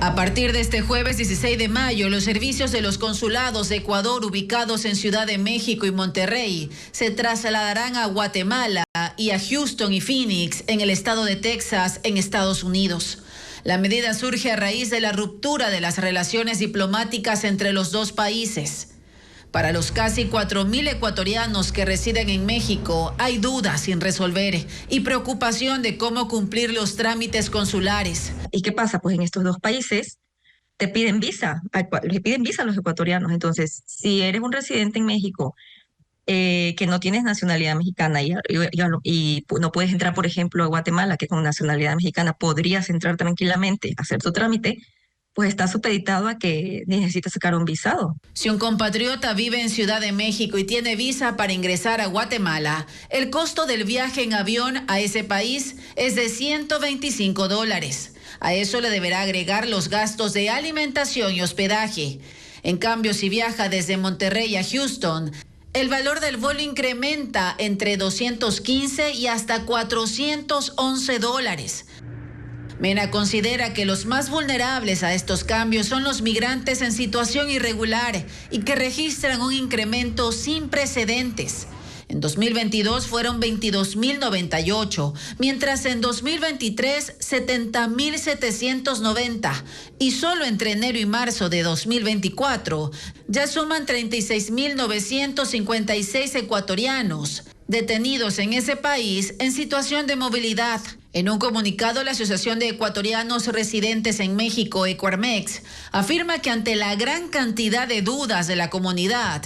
A partir de este jueves 16 de mayo, los servicios de los consulados de Ecuador ubicados en Ciudad de México y Monterrey se trasladarán a Guatemala y a Houston y Phoenix en el estado de Texas, en Estados Unidos. La medida surge a raíz de la ruptura de las relaciones diplomáticas entre los dos países. Para los casi 4.000 ecuatorianos que residen en México, hay dudas sin resolver y preocupación de cómo cumplir los trámites consulares. ¿Y qué pasa? Pues en estos dos países le piden visa a los ecuatorianos. Entonces, si eres un residente en México que no tienes nacionalidad mexicana y no puedes entrar, por ejemplo, a Guatemala, que con nacionalidad mexicana podrías entrar tranquilamente a hacer tu trámite, pues está supeditado a que necesitas sacar un visado. Si un compatriota vive en Ciudad de México y tiene visa para ingresar a Guatemala, el costo del viaje en avión a ese país es de $125. A eso le deberá agregar los gastos de alimentación y hospedaje. En cambio, si viaja desde Monterrey a Houston, el valor del vuelo incrementa entre $215 y hasta $411. Mena considera que los más vulnerables a estos cambios son los migrantes en situación irregular y que registran un incremento sin precedentes. En 2022 fueron 22.098, mientras en 2023 70.790 y solo entre enero y marzo de 2024 ya suman 36.956 ecuatorianos detenidos en ese país en situación de movilidad. En un comunicado, la Asociación de Ecuatorianos Residentes en México, Ecuarmex, afirma que ante la gran cantidad de dudas de la comunidad,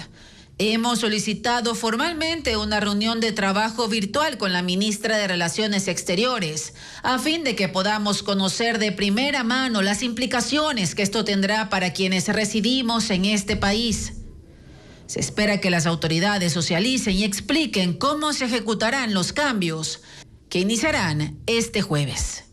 hemos solicitado formalmente una reunión de trabajo virtual con la ministra de Relaciones Exteriores, a fin de que podamos conocer de primera mano las implicaciones que esto tendrá para quienes residimos en este país. Se espera que las autoridades socialicen y expliquen cómo se ejecutarán los cambios que iniciarán este jueves.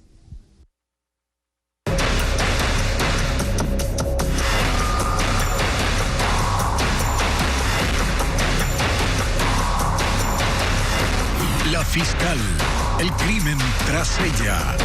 La fiscal, el crimen tras ella.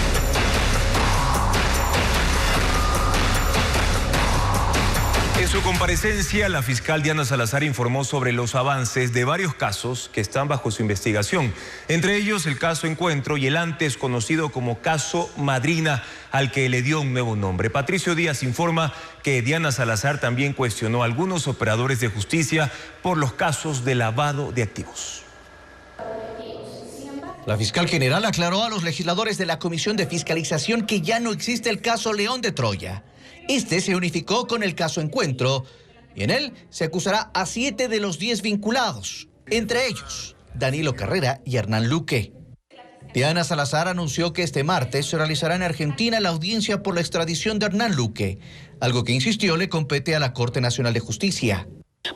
En su comparecencia, la fiscal Diana Salazar informó sobre los avances de varios casos que están bajo su investigación, entre ellos el caso Encuentro y el antes conocido como caso Madrina, al que le dio un nuevo nombre. Patricio Díaz informa que Diana Salazar también cuestionó a algunos operadores de justicia por los casos de lavado de activos. La fiscal general aclaró a los legisladores de la Comisión de Fiscalización que ya no existe el caso León de Troya. Este se unificó con el caso Encuentro y en él se acusará a 7 de los 10 vinculados, entre ellos Danilo Carrera y Hernán Luque. Diana Salazar anunció que este martes se realizará en Argentina la audiencia por la extradición de Hernán Luque, algo que insistió le compete a la Corte Nacional de Justicia.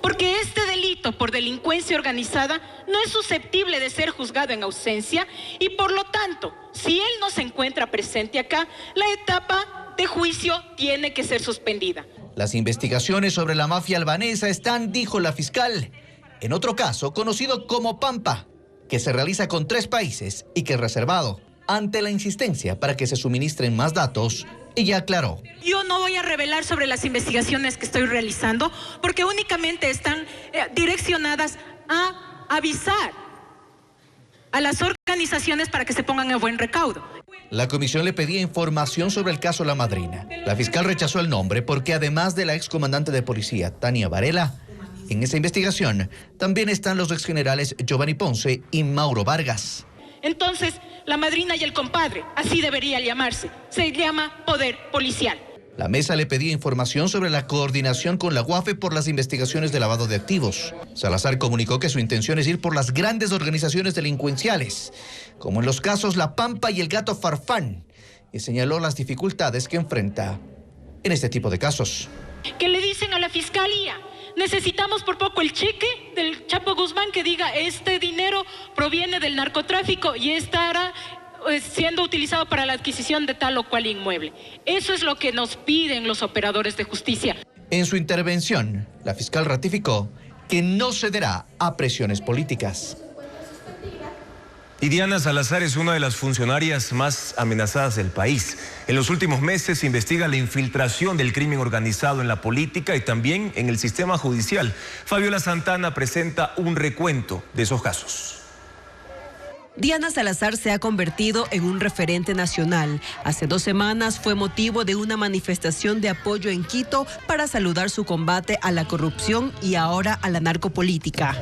Porque este delito por delincuencia organizada no es susceptible de ser juzgado en ausencia y por lo tanto, si él no se encuentra presente acá, la etapa de juicio tiene que ser suspendida. Las investigaciones sobre la mafia albanesa están, dijo la fiscal, en otro caso conocido como Pampa, que se realiza con 3 países y que es reservado. Ante la insistencia para que se suministren más datos, ella aclaró: yo no voy a revelar sobre las investigaciones que estoy realizando porque únicamente están direccionadas a avisar a las organizaciones para que se pongan a buen recaudo. La comisión le pedía información sobre el caso La Madrina. La fiscal rechazó el nombre porque además de la excomandante de policía, Tania Varela, en esa investigación también están los exgenerales Giovanni Ponce y Mauro Vargas. Entonces, la madrina y el compadre, así debería llamarse. Se llama poder policial. La mesa le pedía información sobre la coordinación con la UAFE por las investigaciones de lavado de activos. Salazar comunicó que su intención es ir por las grandes organizaciones delincuenciales, como en los casos La Pampa y el Gato Farfán, y señaló las dificultades que enfrenta en este tipo de casos. ¿Qué le dicen a la fiscalía? Necesitamos por poco el cheque del Chapo Guzmán que diga este dinero proviene del narcotráfico y estará siendo utilizado para la adquisición de tal o cual inmueble. Eso es lo que nos piden los operadores de justicia. En su intervención, la fiscal ratificó que no cederá a presiones políticas. Y Diana Salazar es una de las funcionarias más amenazadas del país. En los últimos meses se investiga la infiltración del crimen organizado en la política y también en el sistema judicial. Fabiola Santana presenta un recuento de esos casos. Diana Salazar se ha convertido en un referente nacional. Hace 2 semanas fue motivo de una manifestación de apoyo en Quito para saludar su combate a la corrupción y ahora a la narcopolítica.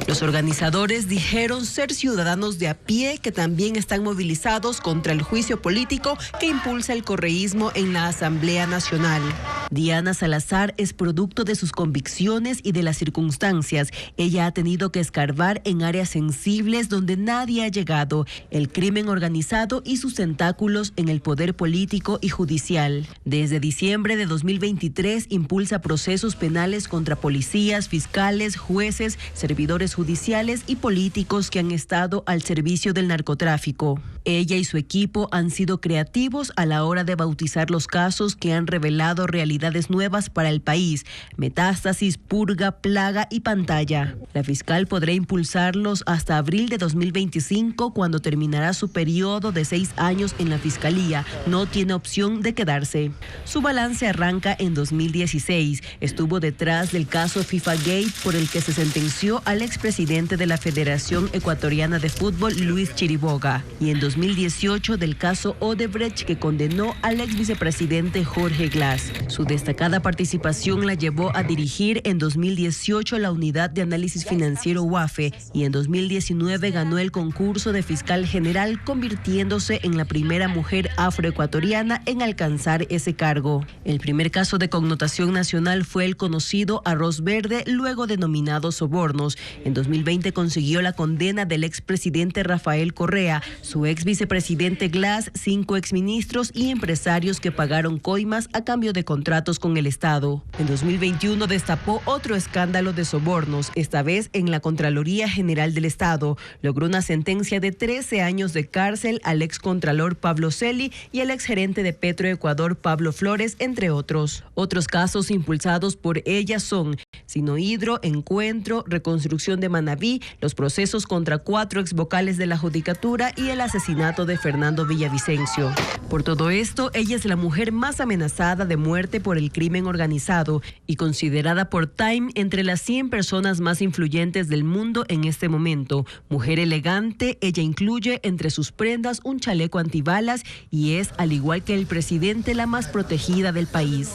Los organizadores dijeron ser ciudadanos de a pie que también están movilizados contra el juicio político que impulsa el correísmo en la Asamblea Nacional. Diana Salazar es producto de sus convicciones y de las circunstancias. Ella ha tenido que escarbar en áreas sensibles donde nadie ha llegado, el crimen organizado y sus tentáculos en el poder político y judicial. Desde diciembre de 2023 impulsa procesos penales contra policías, fiscales, jueces, servidores judiciales y políticos que han estado al servicio del narcotráfico. Ella y su equipo han sido creativos a la hora de bautizar los casos que han revelado realidades nuevas para el país: metástasis, purga, plaga y pantalla. La fiscal podrá impulsarlos hasta abril de 2025, cuando terminará su periodo de 6 años en la fiscalía. No tiene opción de quedarse. Su balance arranca en 2016. Estuvo detrás del caso FIFA Gate, por el que se sentenció al expresidente de la Federación Ecuatoriana de Fútbol, Luis Chiriboga, y en 2018 del caso Odebrecht, que condenó al ex vicepresidente Jorge Glass. Su destacada participación la llevó a dirigir en 2018 la Unidad de Análisis Financiero UAFE y en 2019 ganó el concurso de fiscal general, convirtiéndose en la primera mujer afroecuatoriana en alcanzar ese cargo. El primer caso de connotación nacional fue el conocido Arroz Verde, luego denominado sobornos. En 2020 consiguió la condena del expresidente Rafael Correa, su ex vicepresidente Glass, 5 exministros y empresarios que pagaron coimas a cambio de contratos con el Estado. En 2021 destapó otro escándalo de sobornos, esta vez en la Contraloría General del Estado. Logró una sentencia de 13 años de cárcel al excontralor Pablo Celi y al exgerente de Petroecuador Pablo Flores, entre otros. Otros casos impulsados por ella son Sinohidro, Encuentro, Reconstrucción de Manabí, los procesos contra 4 exvocales de la Judicatura y el asesinato de Fernando Villavicencio. Por todo esto, ella es la mujer más amenazada de muerte por el crimen organizado y considerada por Time entre las 100 personas más influyentes del mundo en este momento. Mujer elegante, ella incluye entre sus prendas un chaleco antibalas y es, al igual que el presidente, la más protegida del país.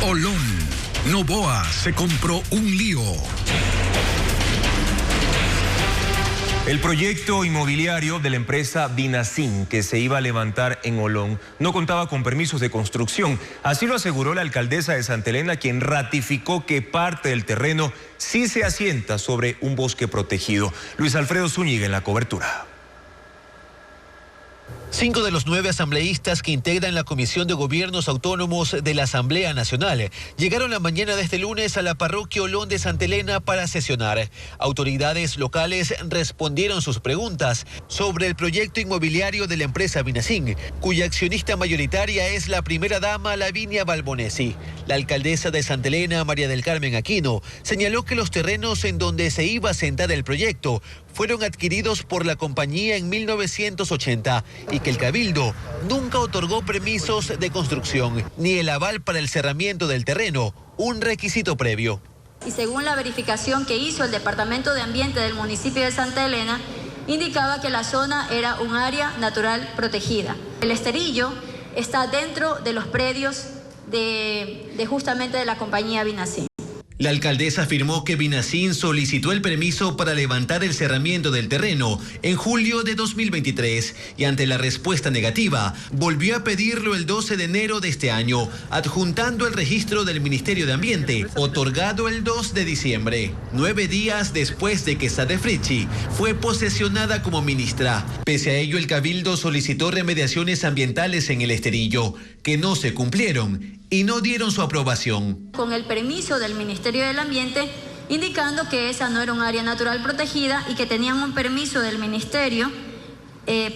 Olón. Noboa se compró un lío. El proyecto inmobiliario de la empresa Vinacin, que se iba a levantar en Olón, no contaba con permisos de construcción. Así lo aseguró la alcaldesa de Santa Elena, quien ratificó que parte del terreno sí se asienta sobre un bosque protegido. Luis Alfredo Zúñiga en la cobertura. 5 de los 9 asambleístas que integran la Comisión de Gobiernos Autónomos de la Asamblea Nacional llegaron la mañana de este lunes a la parroquia Olón de Santa Elena para sesionar. Autoridades locales respondieron sus preguntas sobre el proyecto inmobiliario de la empresa Vinacin, cuya accionista mayoritaria es la primera dama Lavinia Balbonesi. La alcaldesa de Santa Elena, María del Carmen Aquino, señaló que los terrenos en donde se iba a sentar el proyecto fueron adquiridos por la compañía en 1980 y que el Cabildo nunca otorgó permisos de construcción ni el aval para el cerramiento del terreno, un requisito previo. Y según la verificación que hizo el Departamento de Ambiente del municipio de Santa Elena, indicaba que la zona era un área natural protegida. El esterillo está dentro de los predios justamente de la compañía Vinacin. La alcaldesa afirmó que Vinacin solicitó el permiso para levantar el cerramiento del terreno en julio de 2023 y ante la respuesta negativa volvió a pedirlo el 12 de enero de este año, adjuntando el registro del Ministerio de Ambiente, otorgado el 2 de diciembre, 9 días después de que Sade Fritzsche fue posesionada como ministra. Pese a ello, el Cabildo solicitó remediaciones ambientales en el esterillo, que no se cumplieron y no dieron su aprobación. Con el permiso del Ministerio del Ambiente, indicando que esa no era un área natural protegida y que tenían un permiso del Ministerio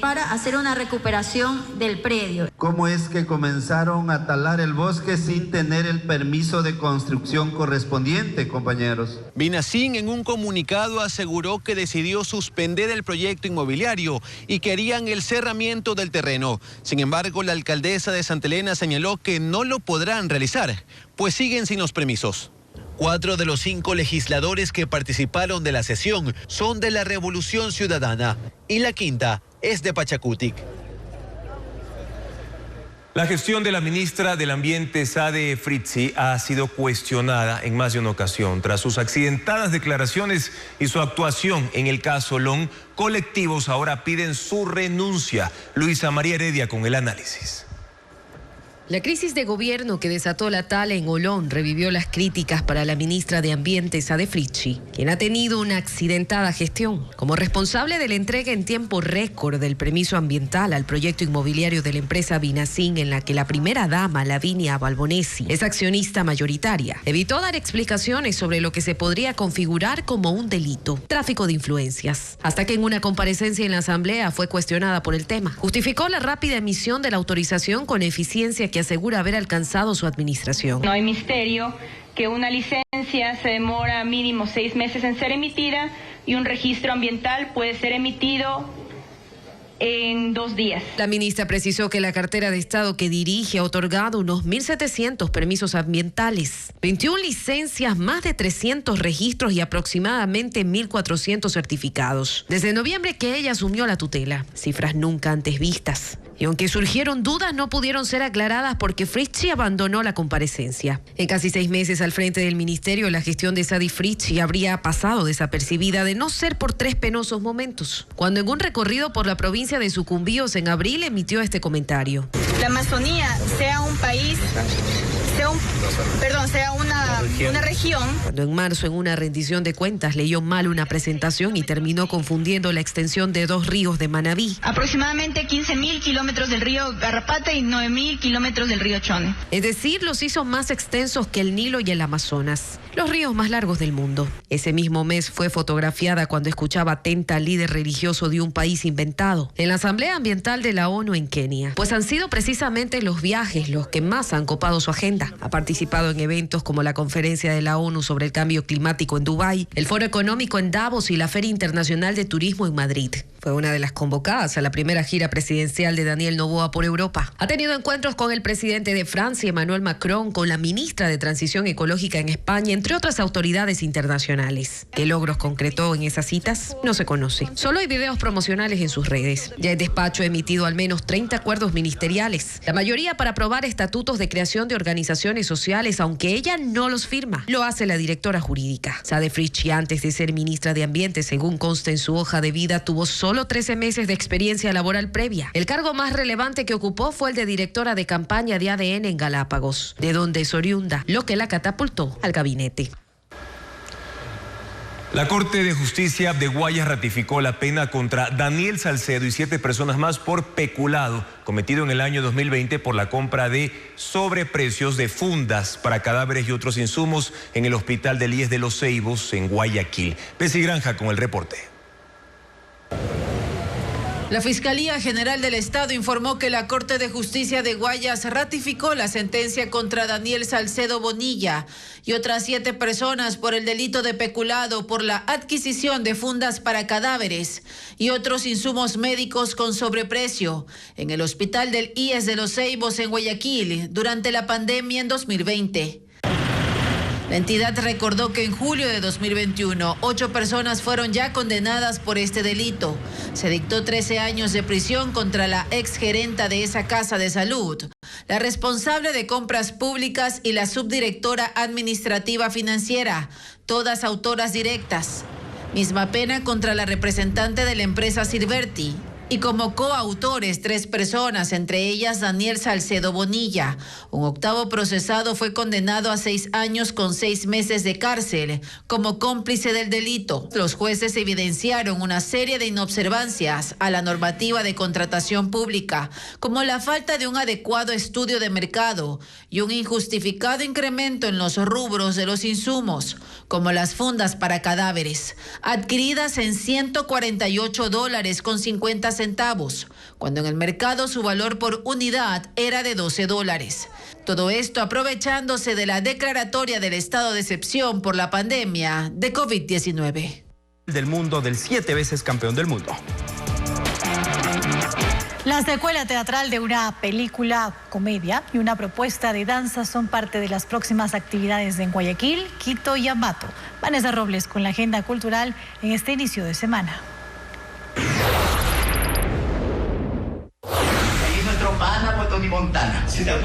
para hacer una recuperación del predio. ¿Cómo es que comenzaron a talar el bosque sin tener el permiso de construcción correspondiente, compañeros? Binacin en un comunicado aseguró que decidió suspender el proyecto inmobiliario y que harían el cerramiento del terreno. Sin embargo, la alcaldesa de Santa Elena señaló que no lo podrán realizar, pues siguen sin los permisos. 4 de los 5 legisladores que participaron de la sesión son de la Revolución Ciudadana y la quinta es de Pachacutic. La gestión de la ministra del Ambiente, Sade Fritzi, ha sido cuestionada en más de una ocasión. Tras sus accidentadas declaraciones y su actuación en el caso Olón, colectivos ahora piden su renuncia. Luisa María Heredia con el análisis. La crisis de gobierno que desató la tala en Olón revivió las críticas para la ministra de Ambiente, Sade Fritzi, quien ha tenido una accidentada gestión. Como responsable de la entrega en tiempo récord del permiso ambiental al proyecto inmobiliario de la empresa Binacin, en la que la primera dama, Lavinia Balbonesi, es accionista mayoritaria, evitó dar explicaciones sobre lo que se podría configurar como un delito, tráfico de influencias, hasta que en una comparecencia en la Asamblea fue cuestionada por el tema. Justificó la rápida emisión de la autorización con eficiencia que asegura haber alcanzado su administración. No hay misterio que una licencia se demora mínimo 6 meses en ser emitida y un registro ambiental puede ser emitido en 2 días. La ministra precisó que la cartera de Estado que dirige ha otorgado unos 1.700 permisos ambientales, 21 licencias, más de 300 registros y aproximadamente 1.400 certificados. Desde noviembre que ella asumió la tutela, cifras nunca antes vistas. Y aunque surgieron dudas, no pudieron ser aclaradas porque Fritzi abandonó la comparecencia. En casi 6 meses al frente del ministerio, la gestión de Sade Fritzi habría pasado desapercibida, de no ser por 3 penosos momentos. Cuando en un recorrido por la provincia de Sucumbíos en abril emitió este comentario. La Amazonía sea un país, sea una región. Cuando en marzo, en una rendición de cuentas, leyó mal una presentación y terminó confundiendo la extensión de 2 ríos de Manabí. Aproximadamente 15.000 kilómetros del río Garrapata y 9.000 kilómetros del río Chone. Es decir, los hizo más extensos que el Nilo y el Amazonas, los ríos más largos del mundo. Ese mismo mes fue fotografiada cuando escuchaba atenta al líder religioso de un país inventado, en la Asamblea Ambiental de la ONU en Kenia. Pues han sido precisamente los viajes los que más han copado su agenda. Ha participado en eventos como la Conferencia de la ONU sobre el Cambio Climático en Dubái, el Foro Económico en Davos y la Feria Internacional de Turismo en Madrid. Fue una de las convocadas a la primera gira presidencial de Daniel Noboa por Europa. Ha tenido encuentros con el presidente de Francia, Emmanuel Macron, con la ministra de Transición Ecológica en España, entre otras autoridades internacionales. ¿Qué logros concretó en esas citas? No se conoce. Solo hay videos promocionales en sus redes. Ya el despacho ha emitido al menos 30 acuerdos ministeriales, la mayoría para aprobar estatutos de creación de organizaciones sociales, aunque ella no los firma. Lo hace la directora jurídica. Sade Fritzi, antes de ser ministra de Ambiente, según consta en su hoja de vida, tuvo solo 13 meses de experiencia laboral previa. El cargo más relevante que ocupó fue el de directora de campaña de ADN en Galápagos, de donde es oriunda, lo que la catapultó al gabinete. La Corte de Justicia de Guayas ratificó la pena contra Daniel Salcedo y 7 personas más por peculado cometido en el año 2020 por la compra de sobreprecios de fundas para cadáveres y otros insumos en el Hospital del IES de Los Ceibos en Guayaquil. Bessie Granja con el reporte. La Fiscalía General del Estado informó que la Corte de Justicia de Guayas ratificó la sentencia contra Daniel Salcedo Bonilla y otras 7 personas por el delito de peculado por la adquisición de fundas para cadáveres y otros insumos médicos con sobreprecio en el Hospital del IES de Los Ceibos en Guayaquil durante la pandemia en 2020. La entidad recordó que en julio de 2021, 8 personas fueron ya condenadas por este delito. Se dictó 13 años de prisión contra la exgerenta de esa casa de salud, la responsable de compras públicas y la subdirectora administrativa financiera, todas autoras directas. Misma pena contra la representante de la empresa Sirverti. Y como coautores 3 personas, entre ellas Daniel Salcedo Bonilla. Un 8º procesado fue condenado a 6 años con 6 meses de cárcel como cómplice del delito. Los jueces evidenciaron una serie de inobservancias a la normativa de contratación pública, como la falta de un adecuado estudio de mercado y un injustificado incremento en los rubros de los insumos, como las fundas para cadáveres, adquiridas en $148.50 centavos, cuando en el mercado su valor por unidad era de $12. Todo esto aprovechándose de la declaratoria del estado de excepción por la pandemia de COVID-19. Del mundo del 7 veces campeón del mundo. La secuela teatral de una película comedia y una propuesta de danza son parte de las próximas actividades en Guayaquil, Quito y Ambato. Vanessa Robles con la agenda cultural en este inicio de semana.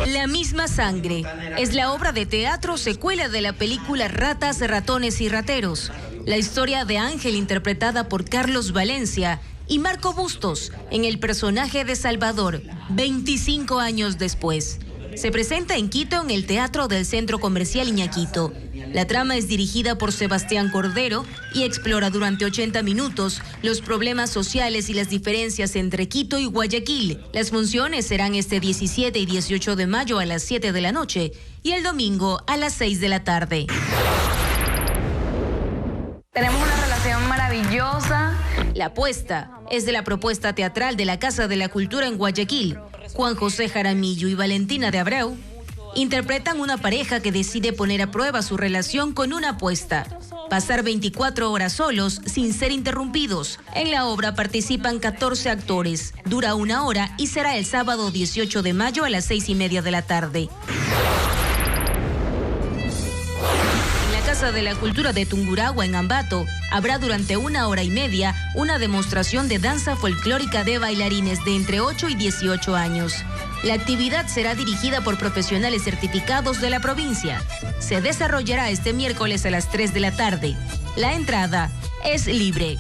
La misma sangre es la obra de teatro secuela de la película Ratas, Ratones y Rateros. La historia de Ángel, interpretada por Carlos Valencia, y Marco Bustos en el personaje de Salvador, 25 años después. Se presenta en Quito en el Teatro del Centro Comercial Iñaquito. La trama es dirigida por Sebastián Cordero y explora durante 80 minutos los problemas sociales y las diferencias entre Quito y Guayaquil. Las funciones serán este 17 y 18 de mayo a las 7 de la noche y el domingo a las 6 de la tarde. Tenemos una relación maravillosa. La apuesta es de la propuesta teatral de la Casa de la Cultura en Guayaquil. Juan José Jaramillo y Valentina de Abreu interpretan una pareja que decide poner a prueba su relación con una apuesta. Pasar 24 horas solos sin ser interrumpidos. En la obra participan 14 actores. Dura 1 hora y será el sábado 18 de mayo a las 6:30 de la tarde. De la Cultura de Tungurahua en Ambato, habrá durante 1 hora y media una demostración de danza folclórica de bailarines de entre 8 y 18 años. La actividad será dirigida por profesionales certificados de la provincia. Se desarrollará este miércoles a las 3 de la tarde. La entrada es libre.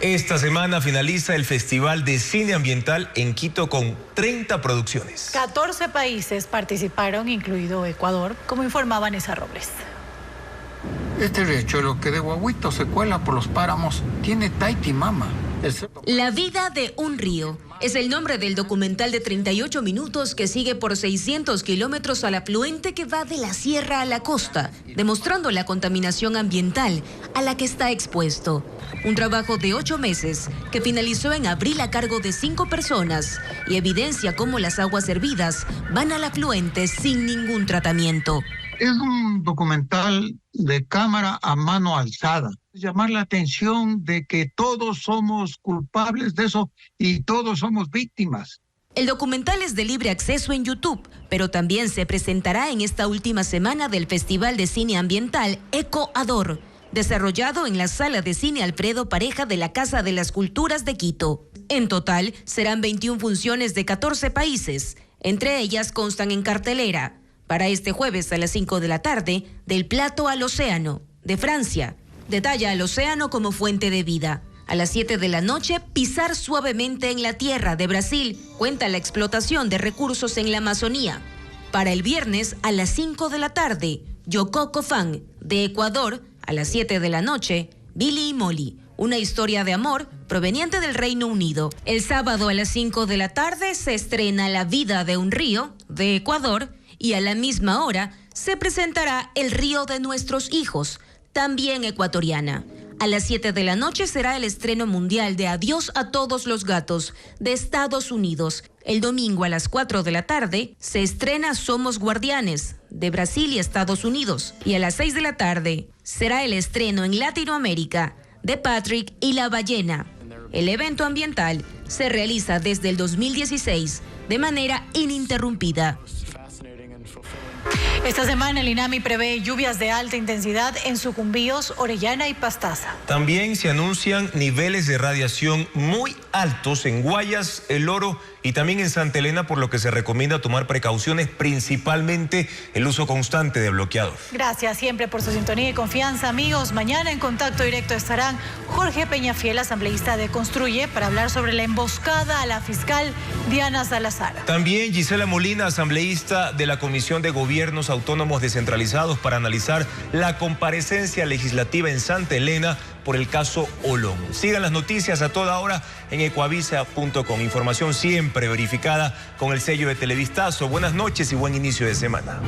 Esta semana finaliza el Festival de Cine Ambiental en Quito con 30 producciones. 14 países participaron, incluido Ecuador, como informa Vanessa Robles. Este riachuelo que de guaguito se cuela por los páramos tiene Taitimama. La vida de un río es el nombre del documental de 38 minutos que sigue por 600 kilómetros al afluente que va de la sierra a la costa, demostrando la contaminación ambiental a la que está expuesto. Un trabajo de 8 meses que finalizó en abril a cargo de 5 personas y evidencia cómo las aguas hervidas van al afluente sin ningún tratamiento. Es un documental de cámara a mano alzada. Llamar la atención de que todos somos culpables de eso y todos somos víctimas. El documental es de libre acceso en YouTube, pero también se presentará en esta última semana del Festival de Cine Ambiental Ecoador, desarrollado en la Sala de Cine Alfredo Pareja de la Casa de las Culturas de Quito. En total, serán 21 funciones de 14 países. Entre ellas constan en cartelera, para este jueves a las 5 de la tarde, Del plato al océano, de Francia. Detalla al océano como fuente de vida. A las 7 de la noche, Pisar suavemente en la tierra, de Brasil. Cuenta la explotación de recursos en la Amazonía. Para el viernes a las 5 de la tarde, Yokoko Fan, de Ecuador. A las 7 de la noche, Billy y Molly, una historia de amor proveniente del Reino Unido. El sábado a las 5 de la tarde se estrena La vida de un río, de Ecuador. Y a la misma hora se presentará El río de nuestros hijos, también ecuatoriana. A las 7 de la noche será el estreno mundial de Adiós a todos los gatos, de Estados Unidos. El domingo a las 4 de la tarde se estrena Somos Guardianes, de Brasil y Estados Unidos. Y a las 6 de la tarde será el estreno en Latinoamérica de Patrick y la ballena. El evento ambiental se realiza desde el 2016 de manera ininterrumpida. Esta semana el INAMI prevé lluvias de alta intensidad en Sucumbíos, Orellana y Pastaza. También se anuncian niveles de radiación muy altos en Guayas, El Oro y también en Santa Elena, por lo que se recomienda tomar precauciones, principalmente el uso constante de bloqueador. Gracias siempre por su sintonía y confianza, amigos. Mañana en contacto directo estarán Jorge Peñafiel, asambleísta de Construye, para hablar sobre la emboscada a la fiscal Diana Salazar. También Gisela Molina, asambleísta de la Comisión de Gobiernos Autónomos Descentralizados, para analizar la comparecencia legislativa en Santa Elena por el caso Olón. Sigan las noticias a toda hora en ecuavisa.com. Información siempre verificada con el sello de Televistazo. Buenas noches y buen inicio de semana.